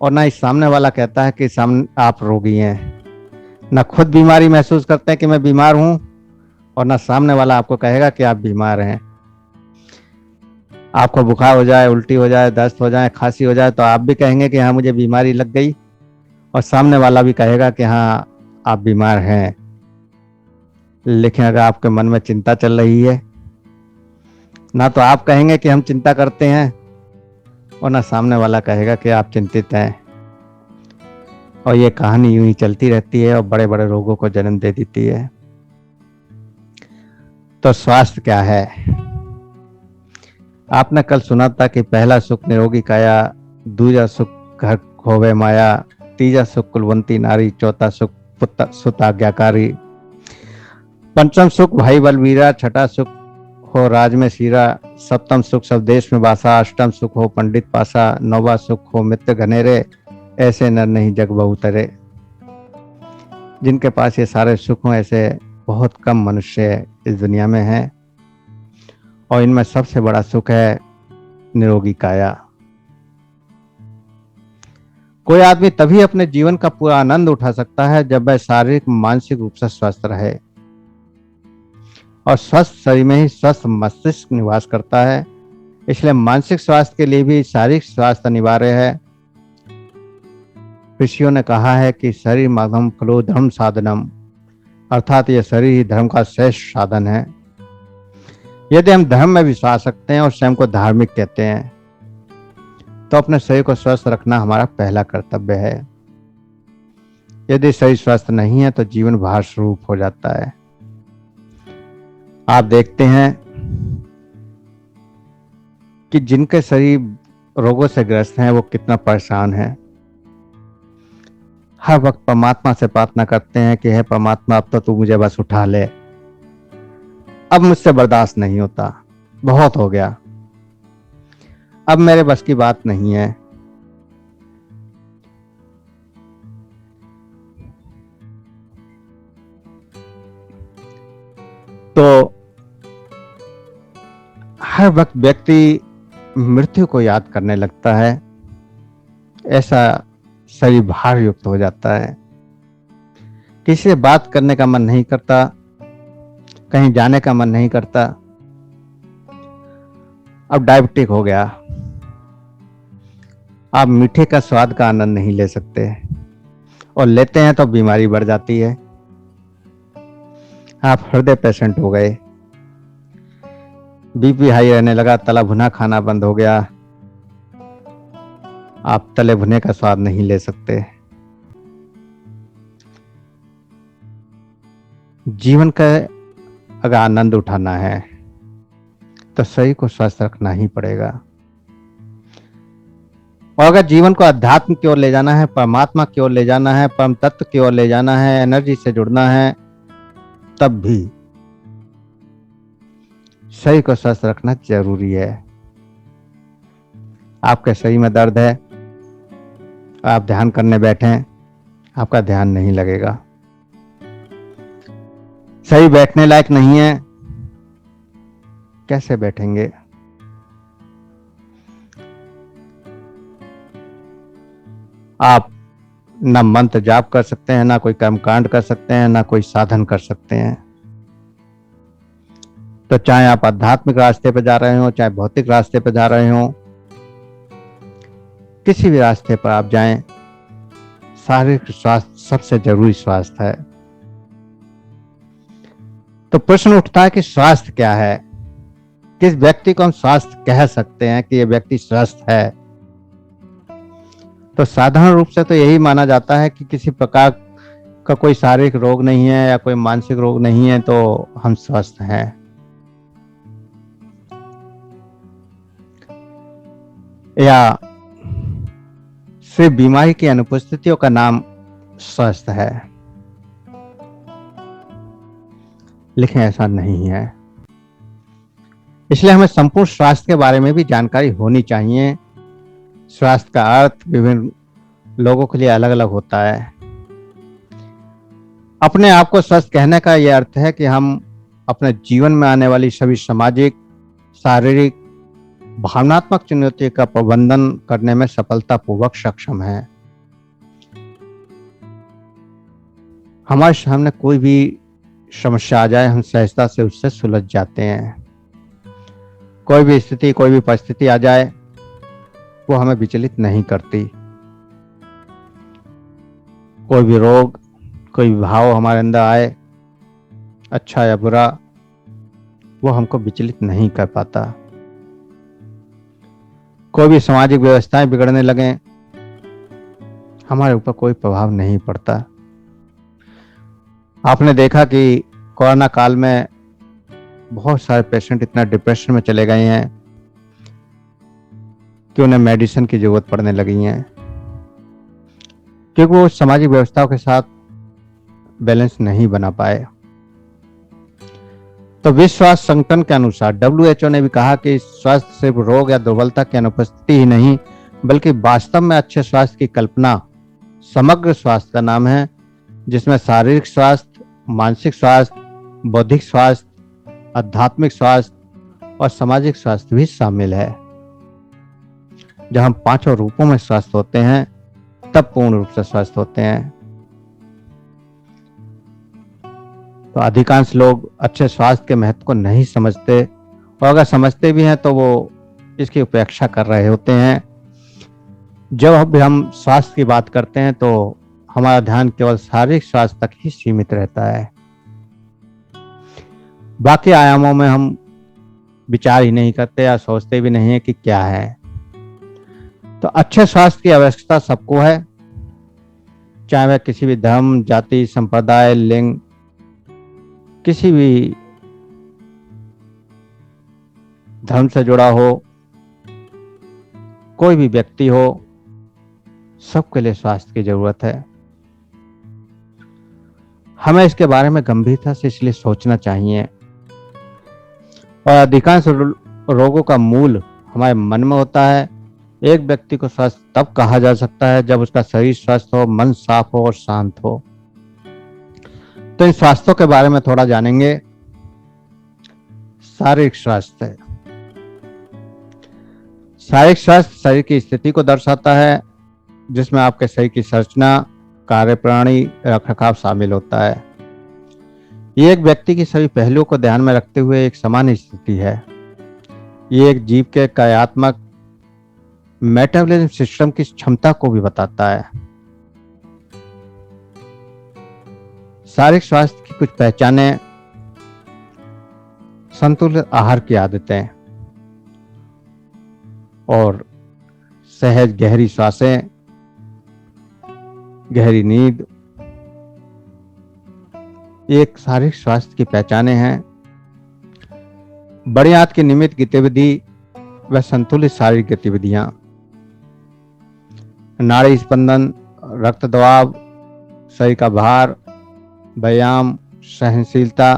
A: और ना इस सामने वाला कहता है कि सामने आप रोगी हैं। ना खुद बीमारी महसूस करते हैं कि मैं बीमार हूं, और ना सामने वाला आपको कहेगा कि आप बीमार हैं। आपको बुखार हो जाए, उल्टी हो जाए, दस्त हो जाए, खांसी हो जाए, तो आप भी कहेंगे कि हाँ मुझे बीमारी लग गई, और सामने वाला भी कहेगा कि हाँ आप बीमार हैं। लेकिन अगर आपके मन में चिंता चल रही है, ना तो आप कहेंगे कि हम चिंता करते हैं, और ना सामने वाला कहेगा कि आप चिंतित हैं। और ये कहानी यूं ही चलती रहती है और बड़े बड़े रोगों को जन्म दे देती है। तो स्वास्थ्य क्या है? आपने कल सुना था कि पहला सुख निरोगी काया, दूजा सुख घर खोवे माया, तीजा सुख कुलवंती नारी, चौथा सुख पुत्र सुत आज्ञाकारी, पंचम सुख भाई बलवीरा, छठा सुख हो राज में सीरा, सप्तम सुख सब देश में बासा, अष्टम सुख हो पंडित पासा, नौवा सुख हो मित्र घनेरे, ऐसे नर नहीं जग बहुतरे। जिनके पास ये सारे सुख हों, ऐसे बहुत कम मनुष्य इस दुनिया में हैं। और इनमें सबसे बड़ा सुख है निरोगी काया। कोई आदमी तभी अपने जीवन का पूरा आनंद उठा सकता है जब वह शारीरिक मानसिक रूप से स्वस्थ रहे, और स्वस्थ शरीर में ही स्वस्थ मस्तिष्क निवास करता है। इसलिए मानसिक स्वास्थ्य के लिए भी शारीरिक स्वास्थ्य अनिवार्य है। ऋषियों ने कहा है कि शरीर माध्यम खलो धर्म साधनम, अर्थात यह शरीर ही धर्म का श्रेष्ठ साधन है। यदि हम धर्म में विश्वास रखते हैं और स्वयं को धार्मिक कहते हैं, तो अपने शरीर को स्वस्थ रखना हमारा पहला कर्तव्य है। यदि शरीर स्वस्थ नहीं है तो जीवन भार स्वरूप हो जाता है। आप देखते हैं कि जिनके शरीर रोगों से ग्रस्त हैं वो कितना परेशान है। हर वक्त परमात्मा से प्रार्थना करते हैं कि हे परमात्मा, अब तो तू मुझे बस उठा ले, अब मुझसे बर्दाश्त नहीं होता, बहुत हो गया, अब मेरे बस की बात नहीं है। तो हर वक्त व्यक्ति मृत्यु को याद करने लगता है, ऐसा शरीर भार युक्त हो जाता है। किसी से बात करने का मन नहीं करता, कहीं जाने का मन नहीं करता। अब डायबिटिक हो गया, आप मीठे का स्वाद का आनंद नहीं ले सकते, और लेते हैं तो बीमारी बढ़ जाती है। आप हृदय पेशेंट हो गए, बीपी हाई रहने लगा, तला भुना खाना बंद हो गया, आप तले भुने का स्वाद नहीं ले सकते। जीवन का अगर आनंद उठाना है तो शरीर को स्वस्थ रखना ही पड़ेगा। और अगर जीवन को अध्यात्म की ओर ले जाना है, परमात्मा की ओर ले जाना है, परम तत्व की ओर ले जाना है, एनर्जी से जुड़ना है, तब भी शरीर को स्वस्थ रखना जरूरी है। आपके शरीर में दर्द है, आप ध्यान करने बैठें, आपका ध्यान नहीं लगेगा। शरीर बैठने लायक नहीं है, कैसे बैठेंगे? आप ना मंत्र जाप कर सकते हैं, ना कोई कर्मकांड कर सकते हैं, ना कोई साधन कर सकते हैं। तो चाहे आप आध्यात्मिक रास्ते पर जा रहे हो, चाहे भौतिक रास्ते पर जा रहे हो, किसी भी रास्ते पर आप जाएं, शारीरिक स्वास्थ्य सबसे जरूरी स्वास्थ्य है। तो प्रश्न उठता है कि स्वास्थ्य क्या है? किस व्यक्ति को हम स्वास्थ्य कह सकते हैं कि यह व्यक्ति स्वस्थ है? तो साधारण रूप से तो यही माना जाता है कि किसी प्रकार का कोई शारीरिक रोग नहीं है या कोई मानसिक रोग नहीं है तो हम स्वस्थ हैं। या सिर्फ बीमारी की अनुपस्थितियों का नाम स्वस्थ है, लेकिन ऐसा नहीं है। इसलिए हमें संपूर्ण स्वास्थ्य के बारे में भी जानकारी होनी चाहिए। स्वास्थ्य का अर्थ विभिन्न लोगों के लिए अलग अलग होता है। अपने आप को स्वस्थ कहने का यह अर्थ है कि हम अपने जीवन में आने वाली सभी सामाजिक, शारीरिक, भावनात्मक चुनौतियों का प्रबंधन करने में सफलतापूर्वक सक्षम हैं। हमारे सामने कोई भी समस्या आ जाए, हम सहजता से उससे सुलझ जाते हैं। कोई भी स्थिति, कोई भी परिस्थिति आ जाए, वो हमें विचलित नहीं करती। कोई भी रोग, कोई भी भाव हमारे अंदर आए, अच्छा या बुरा, वो हमको विचलित नहीं कर पाता। कोई भी सामाजिक व्यवस्थाएं बिगड़ने लगे, हमारे ऊपर कोई प्रभाव नहीं पड़ता। आपने देखा कि कोरोना काल में बहुत सारे पेशेंट इतना डिप्रेशन में चले गए हैं कि उन्हें मेडिसिन की जरूरत पड़ने लगी है, क्योंकि वो सामाजिक व्यवस्थाओं के साथ बैलेंस नहीं बना पाए। तो विश्व स्वास्थ्य संगठन के अनुसार WHO ने भी कहा कि स्वास्थ्य सिर्फ रोग या दुर्बलता की अनुपस्थिति ही नहीं, बल्कि वास्तव में अच्छे स्वास्थ्य की कल्पना समग्र स्वास्थ्य का नाम है, जिसमें शारीरिक स्वास्थ्य, मानसिक स्वास्थ्य, बौद्धिक स्वास्थ्य, आध्यात्मिक स्वास्थ्य और सामाजिक स्वास्थ्य भी शामिल है। जब हम पांचों रूपों में स्वस्थ होते हैं, तब पूर्ण रूप से स्वस्थ होते हैं। तो अधिकांश लोग अच्छे स्वास्थ्य के महत्व को नहीं समझते, और अगर समझते भी हैं तो वो इसकी उपेक्षा कर रहे होते हैं। जब भी हम स्वास्थ्य की बात करते हैं तो हमारा ध्यान केवल शारीरिक स्वास्थ्य तक ही सीमित रहता है। बाकी आयामों में हम विचार ही नहीं करते या सोचते भी नहीं है कि क्या है। तो अच्छे स्वास्थ्य की आवश्यकता सबको है, चाहे वह किसी भी धर्म, जाति, संप्रदाय, लिंग, किसी भी धर्म से जुड़ा हो, कोई भी व्यक्ति हो, सबके लिए स्वास्थ्य की जरूरत है। हमें इसके बारे में गंभीरता से इसलिए सोचना चाहिए। और अधिकांश रोगों का मूल हमारे मन में होता है। एक व्यक्ति को स्वस्थ तब कहा जा सकता है जब उसका शरीर स्वस्थ हो, मन साफ हो और शांत हो। तो इन स्वास्थ्यों के बारे में थोड़ा जानेंगे। शारीरिक स्वास्थ्य, शारीरिक स्वास्थ्य शरीर की स्थिति को दर्शाता है, जिसमें आपके शरीर की संरचना, कार्यप्रणाली, रखरखाव शामिल होता है। ये एक व्यक्ति की सभी पहलुओं को ध्यान में रखते हुए एक सामान्य स्थिति है। ये एक जीव के कार्यात्मक मेटाबॉलिज्म सिस्टम की क्षमता को भी बताता है। शारीरिक स्वास्थ्य की कुछ पहचानें: संतुलित आहार की आदतें और सहज गहरी सांसें, गहरी नींद एक शारीरिक स्वास्थ्य की पहचानें हैं। बड़ी आंत की नियमित गतिविधि व संतुलित शारीरिक गतिविधियां, नाड़ी स्पंदन, रक्त दबाव, शरीर का भार, व्यायाम, सहनशीलता,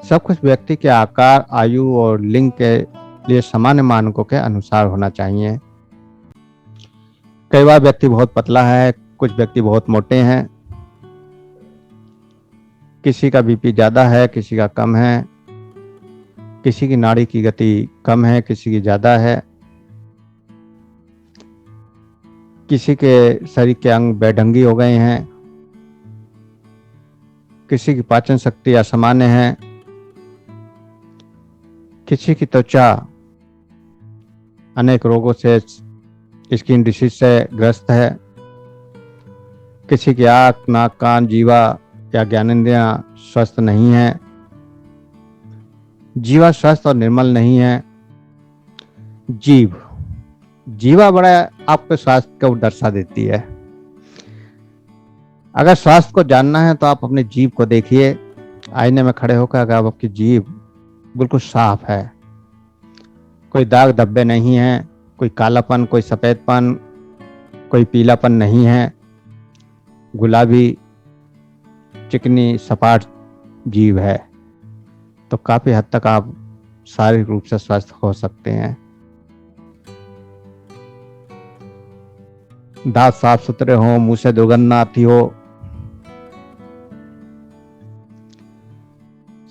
A: सब कुछ व्यक्ति के आकार, आयु और लिंग के लिए सामान्य मानकों के अनुसार होना चाहिए। कई बार व्यक्ति बहुत पतला है, कुछ व्यक्ति बहुत मोटे हैं, किसी का बीपी ज्यादा है, किसी का कम है, किसी की नाड़ी की गति कम है, किसी की ज्यादा है, किसी के शरीर के अंग बेढंगी हो गए हैं, किसी की पाचन शक्ति असामान्य है, किसी की त्वचा अनेक रोगों से, स्किन डिसीज से ग्रस्त है, किसी की आंख, नाक, कान, जीवा या ज्ञानेंद्रियां स्वस्थ नहीं है, जीवा स्वस्थ और निर्मल नहीं है। जीवा बड़ा आपके स्वास्थ्य को दर्शा देती है। अगर स्वास्थ्य को जानना है तो आप अपने जीभ को देखिए, आईने में खड़े होकर अगर आपकी जीभ बिल्कुल साफ है, कोई दाग धब्बे नहीं है, कोई कालापन, कोई सफेदपन, कोई पीलापन नहीं है, गुलाबी चिकनी सपाट जीभ है, तो काफी हद तक आप शारीरिक रूप से स्वस्थ हो सकते हैं। दांत साफ सुथरे हो, मुंह से दुर्गंध ना आती हो,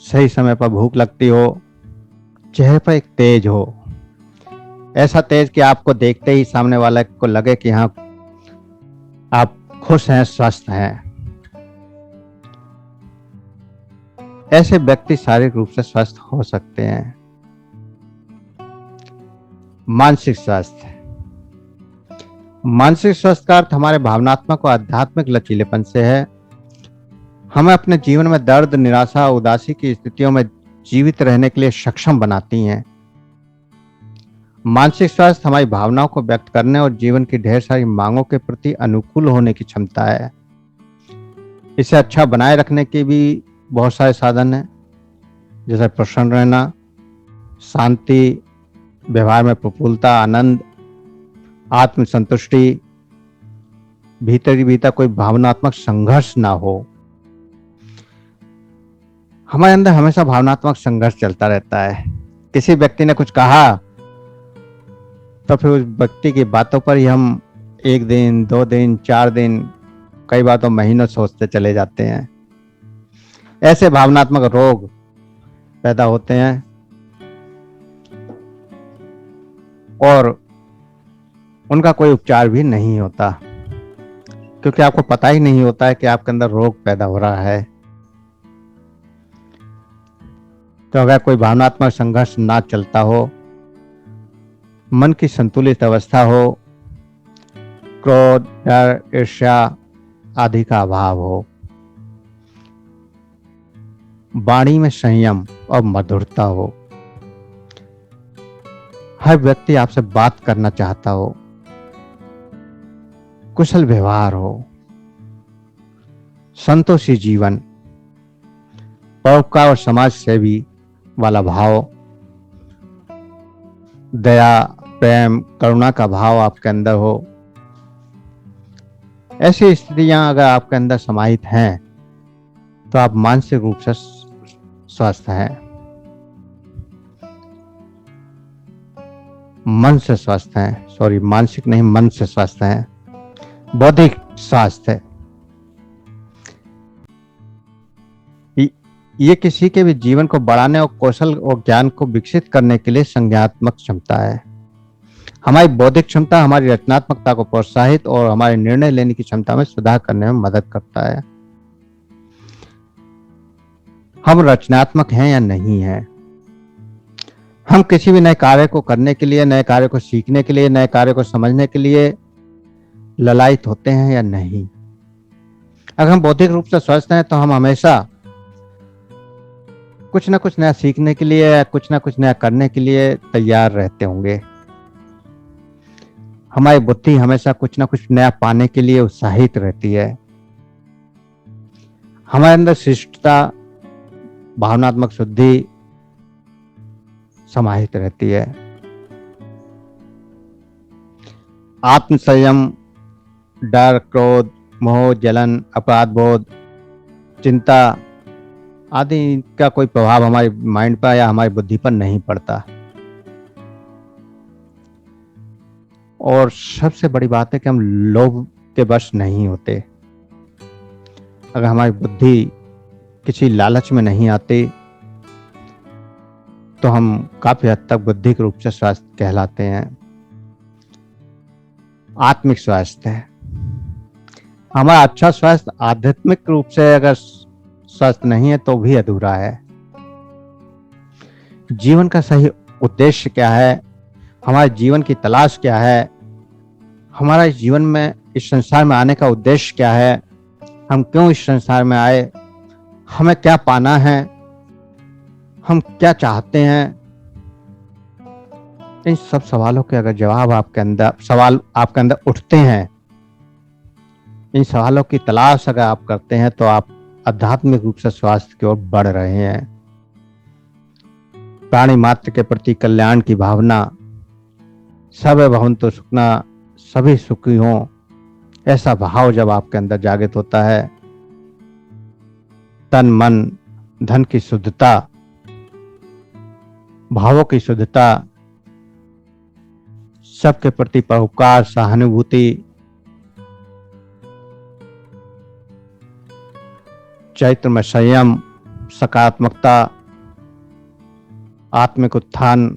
A: सही समय पर भूख लगती हो, चेहरे पर एक तेज हो, ऐसा तेज कि आपको देखते ही सामने वाले को लगे कि हाँ आप खुश हैं, स्वस्थ हैं। ऐसे व्यक्ति शारीरिक रूप से स्वस्थ हो सकते हैं। मानसिक स्वास्थ्य। मानसिक स्वास्थ्य का अर्थ हमारे भावनात्मक और आध्यात्मिक लचीलेपन से है। हमें अपने जीवन में दर्द, निराशा, उदासी की स्थितियों में जीवित रहने के लिए सक्षम बनाती हैं। मानसिक स्वास्थ्य हमारी भावनाओं को व्यक्त करने और जीवन की ढेर सारी मांगों के प्रति अनुकूल होने की क्षमता है। इसे अच्छा बनाए रखने के भी बहुत सारे साधन हैं, जैसे प्रसन्न रहना, शांति, व्यवहार में प्रफुल्लता, आनंद, आत्मसंतुष्टि, भीतर ही भीतर कोई भावनात्मक संघर्ष ना हो। हमारे अंदर हमेशा भावनात्मक संघर्ष चलता रहता है। किसी व्यक्ति ने कुछ कहा तो फिर उस व्यक्ति की बातों पर ही हम 1 दिन, 2 दिन, 4 दिन, कई बार तो महीनों सोचते चले जाते हैं। ऐसे भावनात्मक रोग पैदा होते हैं और उनका कोई उपचार भी नहीं होता, क्योंकि आपको पता ही नहीं होता है कि आपके अंदर रोग पैदा हो रहा है। तो अगर कोई भावनात्मक संघर्ष ना चलता हो, मन की संतुलित अवस्था हो, क्रोध, डर, ईर्ष्या आदि का अभाव हो, वाणी में संयम और मधुरता हो, हर व्यक्ति आपसे बात करना चाहता हो, कुशल व्यवहार हो, संतोषी जीवन, परोपकार और समाज सेवी वाला भाव, दया, प्रेम, करुणा का भाव आपके अंदर हो, ऐसी स्थितियां अगर आपके अंदर समाहित हैं तो आप मानसिक रूप से स्वस्थ हैं। मन से स्वस्थ हैं, सॉरी मानसिक नहीं, मन से स्वस्थ हैं। बौद्धिक स्वास्थ्य, ये किसी के भी जीवन को बढ़ाने और कौशल और ज्ञान को विकसित करने के लिए संज्ञानात्मक क्षमता है। हमारी बौद्धिक क्षमता हमारी रचनात्मकता को प्रोत्साहित और हमारे निर्णय लेने की क्षमता में सुधार करने में मदद करता है। हम रचनात्मक हैं या नहीं हैं? हम किसी भी नए कार्य को करने के लिए, नए कार्य को सीखने के लिए, नए कार्य को समझने के लिए ललायित होते हैं या नहीं? अगर हम बौद्धिक रूप से स्वस्थ हैं तो हम हमेशा कुछ ना कुछ नया सीखने के लिए या कुछ ना कुछ नया करने के लिए तैयार रहते होंगे। हमारी बुद्धि हमेशा कुछ ना कुछ नया पाने के लिए उत्साहित रहती है। हमारे अंदर शिष्टता, भावनात्मक शुद्धि समाहित रहती है। आत्म संयम, डर, क्रोध, मोह, जलन, अपराध बोध, चिंता आदि का कोई प्रभाव हमारे माइंड पर या हमारी बुद्धि पर नहीं पड़ता। और सबसे बड़ी बात है कि हम लोभ के वश नहीं होते। अगर हमारी बुद्धि किसी लालच में नहीं आती तो हम काफी हद तक बुद्धिक रूप से स्वस्थ कहलाते हैं। आत्मिक स्वास्थ्य है हमारा अच्छा स्वास्थ्य। आध्यात्मिक रूप से अगर स्वस्थ नहीं है तो भी अधूरा है। जीवन का सही उद्देश्य क्या है? हमारे जीवन की तलाश क्या है? हमारा इस जीवन में, इस संसार में आने का उद्देश्य क्या है? हम क्यों इस संसार में आए? हमें क्या पाना है? हम क्या चाहते हैं? इन सब सवालों के अगर जवाब आपके अंदर उठते हैं, इन सवालों की तलाश अगर आप करते हैं तो आप आध्यात्मिक रूप से स्वास्थ्य की ओर बढ़ रहे हैं। प्राणी मात्र के प्रति कल्याण की भावना, सर्वे भवन्तु सुखिनः, सभी सुखी हों, ऐसा भाव जब आपके अंदर जागृत होता है, तन मन धन की शुद्धता, भावों की शुद्धता, सबके प्रति परोपकार, सहानुभूति, चैत्र में संयम, सकारात्मकता, आत्मिक उत्थान,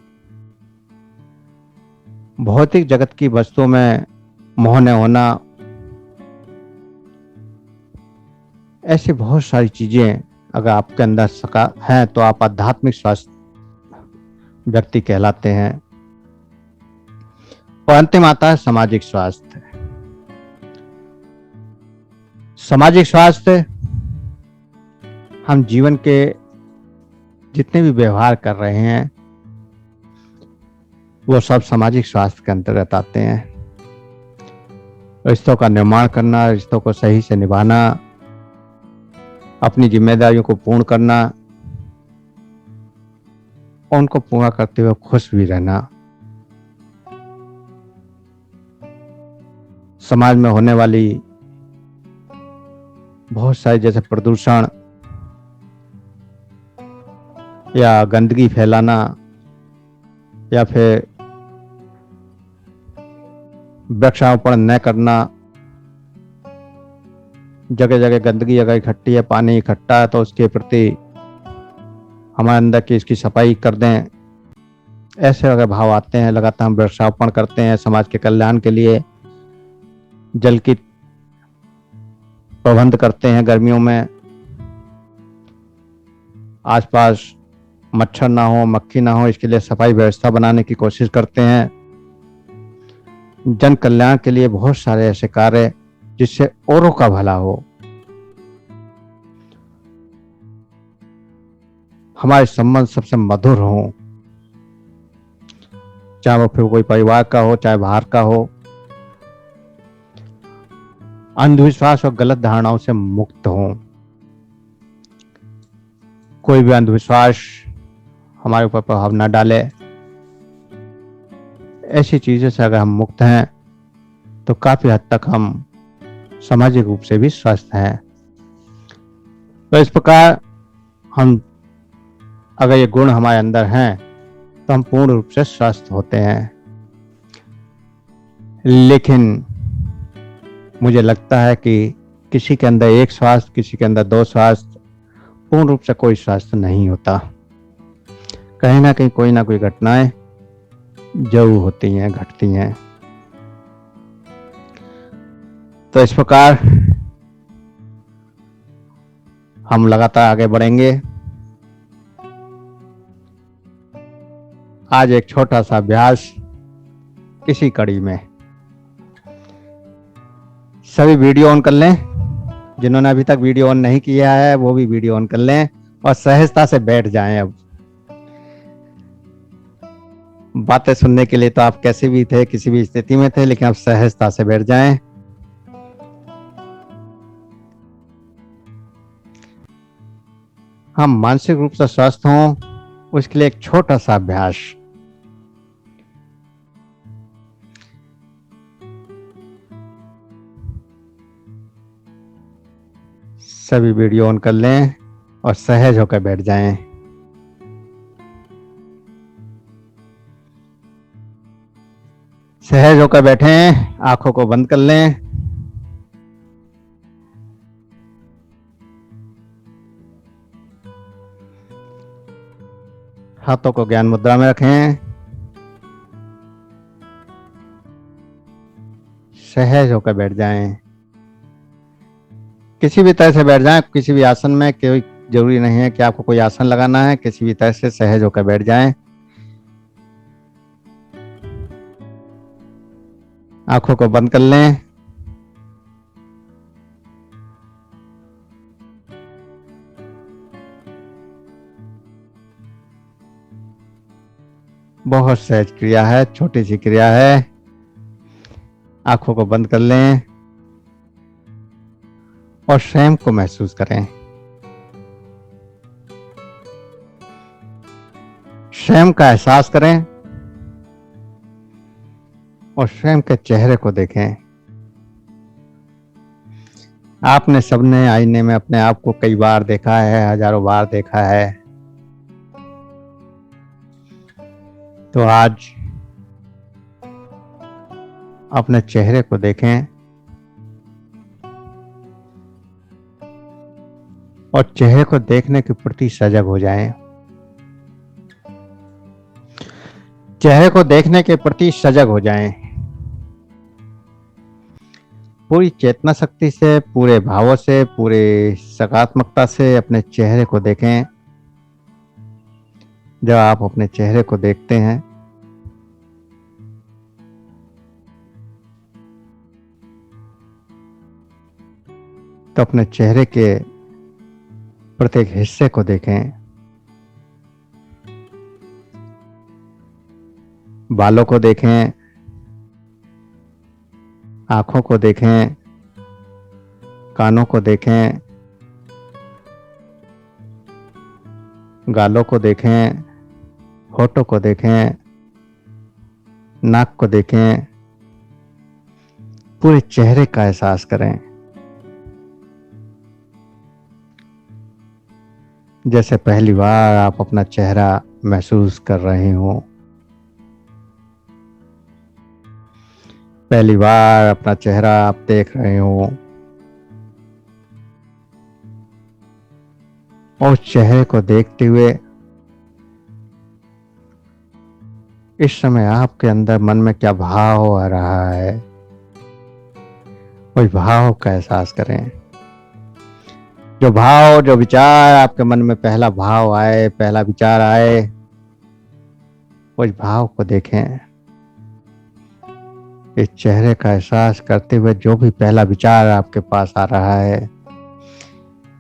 A: भौतिक जगत की वस्तुओं में मोह न होना, ऐसी बहुत सारी चीजें अगर आपके अंदर हैं तो आप आध्यात्मिक स्वास्थ्य व्यक्ति कहलाते हैं। और अंतिम आता है सामाजिक स्वास्थ्य। सामाजिक स्वास्थ्य हम जीवन के जितने भी व्यवहार कर रहे हैं वो सब सामाजिक स्वास्थ्य के अंतर्गत आते हैं। रिश्तों का निर्माण करना, रिश्तों को सही से निभाना, अपनी जिम्मेदारियों को पूर्ण करना और उनको पूरा करते हुए खुश भी रहना। समाज में होने वाली बहुत सारी जैसे प्रदूषण या गंदगी फैलाना या फिर वृक्षारोपण न करना, जगह जगह गंदगी अगर इकट्ठी है, पानी इकट्ठा है तो उसके प्रति हमारे अंदर की इसकी सफाई कर दें। ऐसे अगर भाव आते हैं, लगातार हम वृक्षारोपण करते हैं समाज के कल्याण के लिए, जल की प्रबंध करते हैं, गर्मियों में आसपास मच्छर ना हो, मक्खी ना हो, इसके लिए सफाई व्यवस्था बनाने की कोशिश करते हैं। जन कल्याण के लिए बहुत सारे ऐसे कार्य जिससे औरों का भला हो। हमारे संबंध सबसे मधुर हो, चाहे वो फिर कोई परिवार का हो चाहे बाहर का हो। अंधविश्वास और गलत धारणाओं से मुक्त हो। कोई भी अंधविश्वास हमारे ऊपर प्रभाव न डाले। ऐसी चीजों से अगर हम मुक्त हैं तो काफी हद तक हम सामाजिक रूप से भी स्वस्थ हैं। तो इस प्रकार हम अगर ये गुण हमारे अंदर हैं तो हम पूर्ण रूप से स्वस्थ होते हैं। लेकिन मुझे लगता है कि किसी के अंदर एक स्वास्थ्य, किसी के अंदर दो स्वास्थ्य, पूर्ण रूप से कोई स्वास्थ्य नहीं होता। कहीं ना कहीं कोई ना कोई घटनाएं जो होती हैं, घटती हैं। तो इस प्रकार हम लगातार आगे बढ़ेंगे। आज एक छोटा सा अभ्यास इसी कड़ी में। सभी वीडियो ऑन कर लें। जिन्होंने अभी तक वीडियो ऑन नहीं किया है वो भी वीडियो ऑन कर लें और सहजता से बैठ जाएं। अब बातें सुनने के लिए तो आप कैसे भी थे, किसी भी स्थिति में थे, लेकिन अब सहजता से बैठ जाएं। हम मानसिक रूप से स्वस्थ हों, उसके लिए एक छोटा सा अभ्यास। सभी वीडियो ऑन कर लें और सहज होकर बैठ जाएं। सहज होकर बैठें, आंखों को बंद कर लें। हाथों को ज्ञान मुद्रा में रखें। सहज होकर बैठ जाएं। किसी भी तरह से बैठ जाएं, किसी भी आसन में। कोई जरूरी नहीं है कि आपको कोई आसन लगाना है, किसी भी तरह से सहज होकर बैठ जाएं। आंखों को बंद कर लें। बहुत सहज क्रिया है, छोटी सी क्रिया है। आंखों को बंद कर लें और स्वयं को महसूस करें। स्वयं का एहसास करें और स्वयं के चेहरे को देखें। आपने सबने आईने में अपने आप को कई बार देखा है, हजारों बार देखा है। तो आज अपने चेहरे को देखें और चेहरे को देखने के प्रति सजग हो जाएं। चेहरे को देखने के प्रति सजग हो जाएं। पूरी चेतना शक्ति से, पूरे भावों से, पूरे सकारात्मकता से अपने चेहरे को देखें। जब आप अपने चेहरे को देखते हैं तो अपने चेहरे के प्रत्येक हिस्से को देखें। बालों को देखें, आंखों को देखें, कानों को देखें, गालों को देखें, होठों को देखें, नाक को देखें। पूरे चेहरे का एहसास करें, जैसे पहली बार आप अपना चेहरा महसूस कर रहे हो। पहली बार अपना चेहरा आप देख रहे हो और उस चेहरे को देखते हुए इस समय आपके अंदर मन में क्या भाव आ रहा है, उस भाव का एहसास करें। जो भाव, जो विचार आपके मन में पहला भाव आए, पहला विचार आए, उस भाव को देखें। इस चेहरे का एहसास करते हुए जो भी पहला विचार आपके पास आ रहा है,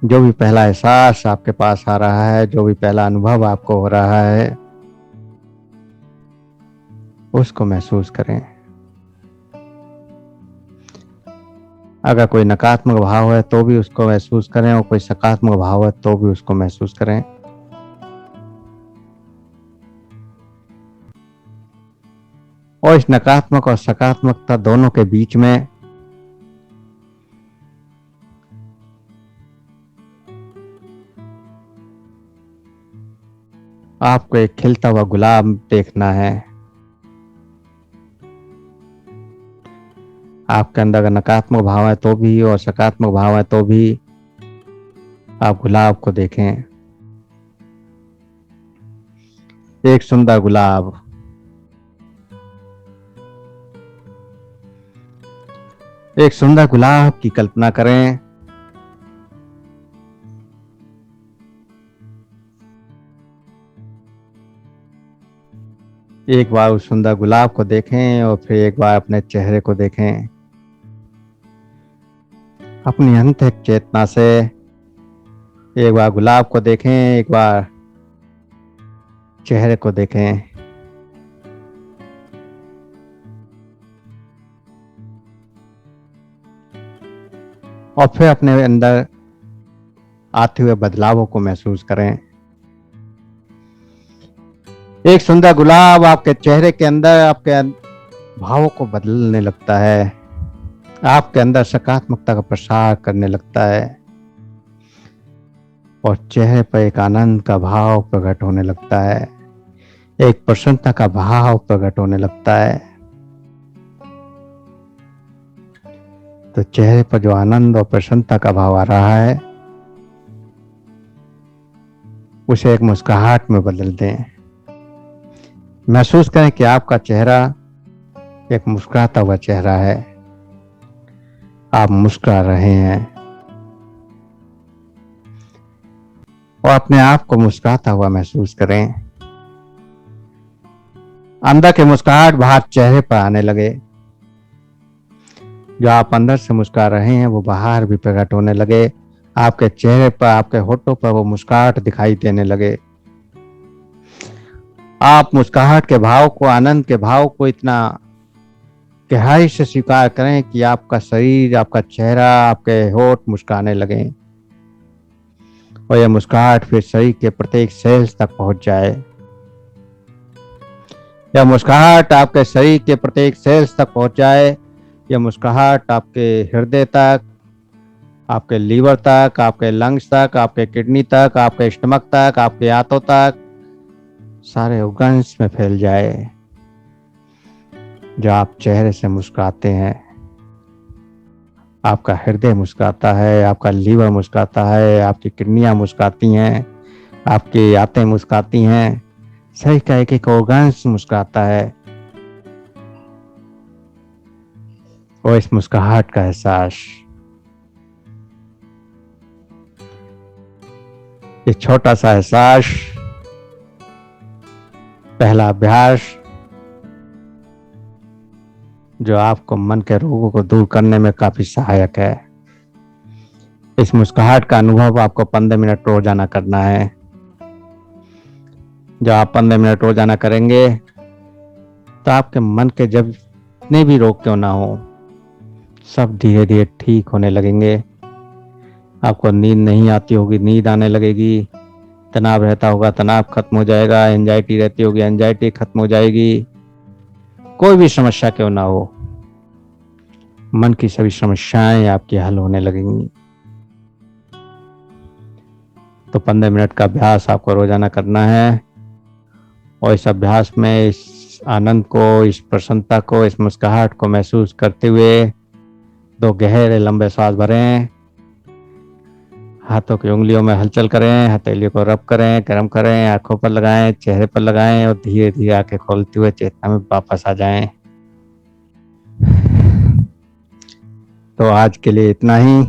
A: जो भी पहला एहसास आपके पास आ रहा है, जो भी पहला अनुभव आपको हो रहा है, उसको महसूस करें। अगर कोई नकारात्मक भाव है तो भी उसको महसूस करें और कोई सकारात्मक भाव है तो भी उसको महसूस करें। और इस नकारात्मक और सकारात्मकता दोनों के बीच में आपको एक खिलता हुआ गुलाब देखना है। आपके अंदर अगर नकारात्मक भाव है तो भी और सकारात्मक भाव है तो भी आप गुलाब को देखें। एक सुंदर गुलाब एक सुंदर गुलाब की कल्पना करें। एक बार उस सुंदर गुलाब को देखें और फिर एक बार अपने चेहरे को देखें। अपनी अंतरिक चेतना से एक बार गुलाब को देखें, एक बार चेहरे को देखें। और फिर अपने अंदर आते हुए बदलावों को महसूस करें। एक सुंदर गुलाब आपके चेहरे के अंदर आपके भावों को बदलने लगता है, आपके अंदर सकारात्मकता का प्रसार करने लगता है और चेहरे पर एक आनंद का भाव प्रकट होने लगता है, एक प्रसन्नता का भाव प्रकट होने लगता है। तो चेहरे पर जो आनंद और प्रसन्नता का भाव आ रहा है उसे एक मुस्कुराहट में बदल दें। महसूस करें कि आपका चेहरा एक मुस्कुराता हुआ चेहरा है, आप मुस्कुरा रहे हैं और अपने आप को मुस्कुराता हुआ महसूस करें। अंदर की मुस्कुराहट बाहर चेहरे पर आने लगे। जो आप अंदर से मुस्कुरा रहे हैं वो बाहर भी प्रकट होने लगे। आपके चेहरे पर, आपके होठों पर वो मुस्कुराहट दिखाई देने लगे। आप मुस्कुराहट के भाव को, आनंद के भाव को इतना गहराई से स्वीकार करें कि आपका शरीर, आपका चेहरा, आपके होठ मुस्कुराने लगे और यह मुस्कुराहट फिर शरीर के प्रत्येक सेल्स तक पहुंच जाए। यह मुस्कुराहट आपके शरीर के प्रत्येक सेल्स तक पहुंच जाए। यह मुस्कुराहट आपके हृदय तक, आपके लीवर तक, आपके लंग्स तक, आपके किडनी तक, आपके स्टमक तक, आपके आंतों तक, सारे ऑर्गन्स में फैल जाए। जो आप चेहरे से मुस्कुराते हैं, आपका हृदय मुस्कुराता है, आपका लीवर मुस्कुराता है, आपकी किडनियां मुस्कुराती हैं, आपकी आंतें मुस्कुराती हैं, शरीर का एक एक ऑर्गन्स मुस्कुराता है। और इस मुस्कुराहट का एहसास, ये छोटा सा एहसास, पहला अभ्यास जो आपको मन के रोगों को दूर करने में काफी सहायक है। इस मुस्कुराहट का अनुभव आपको 15 मिनट रोजाना करना है। जब आप 15 मिनट रोजाना करेंगे तो आपके मन के जब जितने भी रोग क्यों ना हो, सब धीरे धीरे ठीक होने लगेंगे। आपको नींद नहीं आती होगी, नींद आने लगेगी। तनाव रहता होगा, तनाव खत्म हो जाएगा। एंजाइटी रहती होगी, एंजाइटी खत्म हो जाएगी। कोई भी समस्या क्यों ना हो, मन की सभी समस्याएं आपकी हल होने लगेंगी। तो 15 मिनट का अभ्यास आपको रोजाना करना है और इस अभ्यास में इस आनंद को, इस प्रसन्नता को, इस मुस्कुराहट को महसूस करते हुए 2 गहरे लंबे सांस भरें। हाथों की उंगलियों में हलचल करें, हथेलियों को रब करें, गर्म करें, आंखों पर लगाएं, चेहरे पर लगाएं और धीरे धीरे आंखें खोलते हुए चेतना में वापस आ जाएं। तो आज के लिए इतना ही।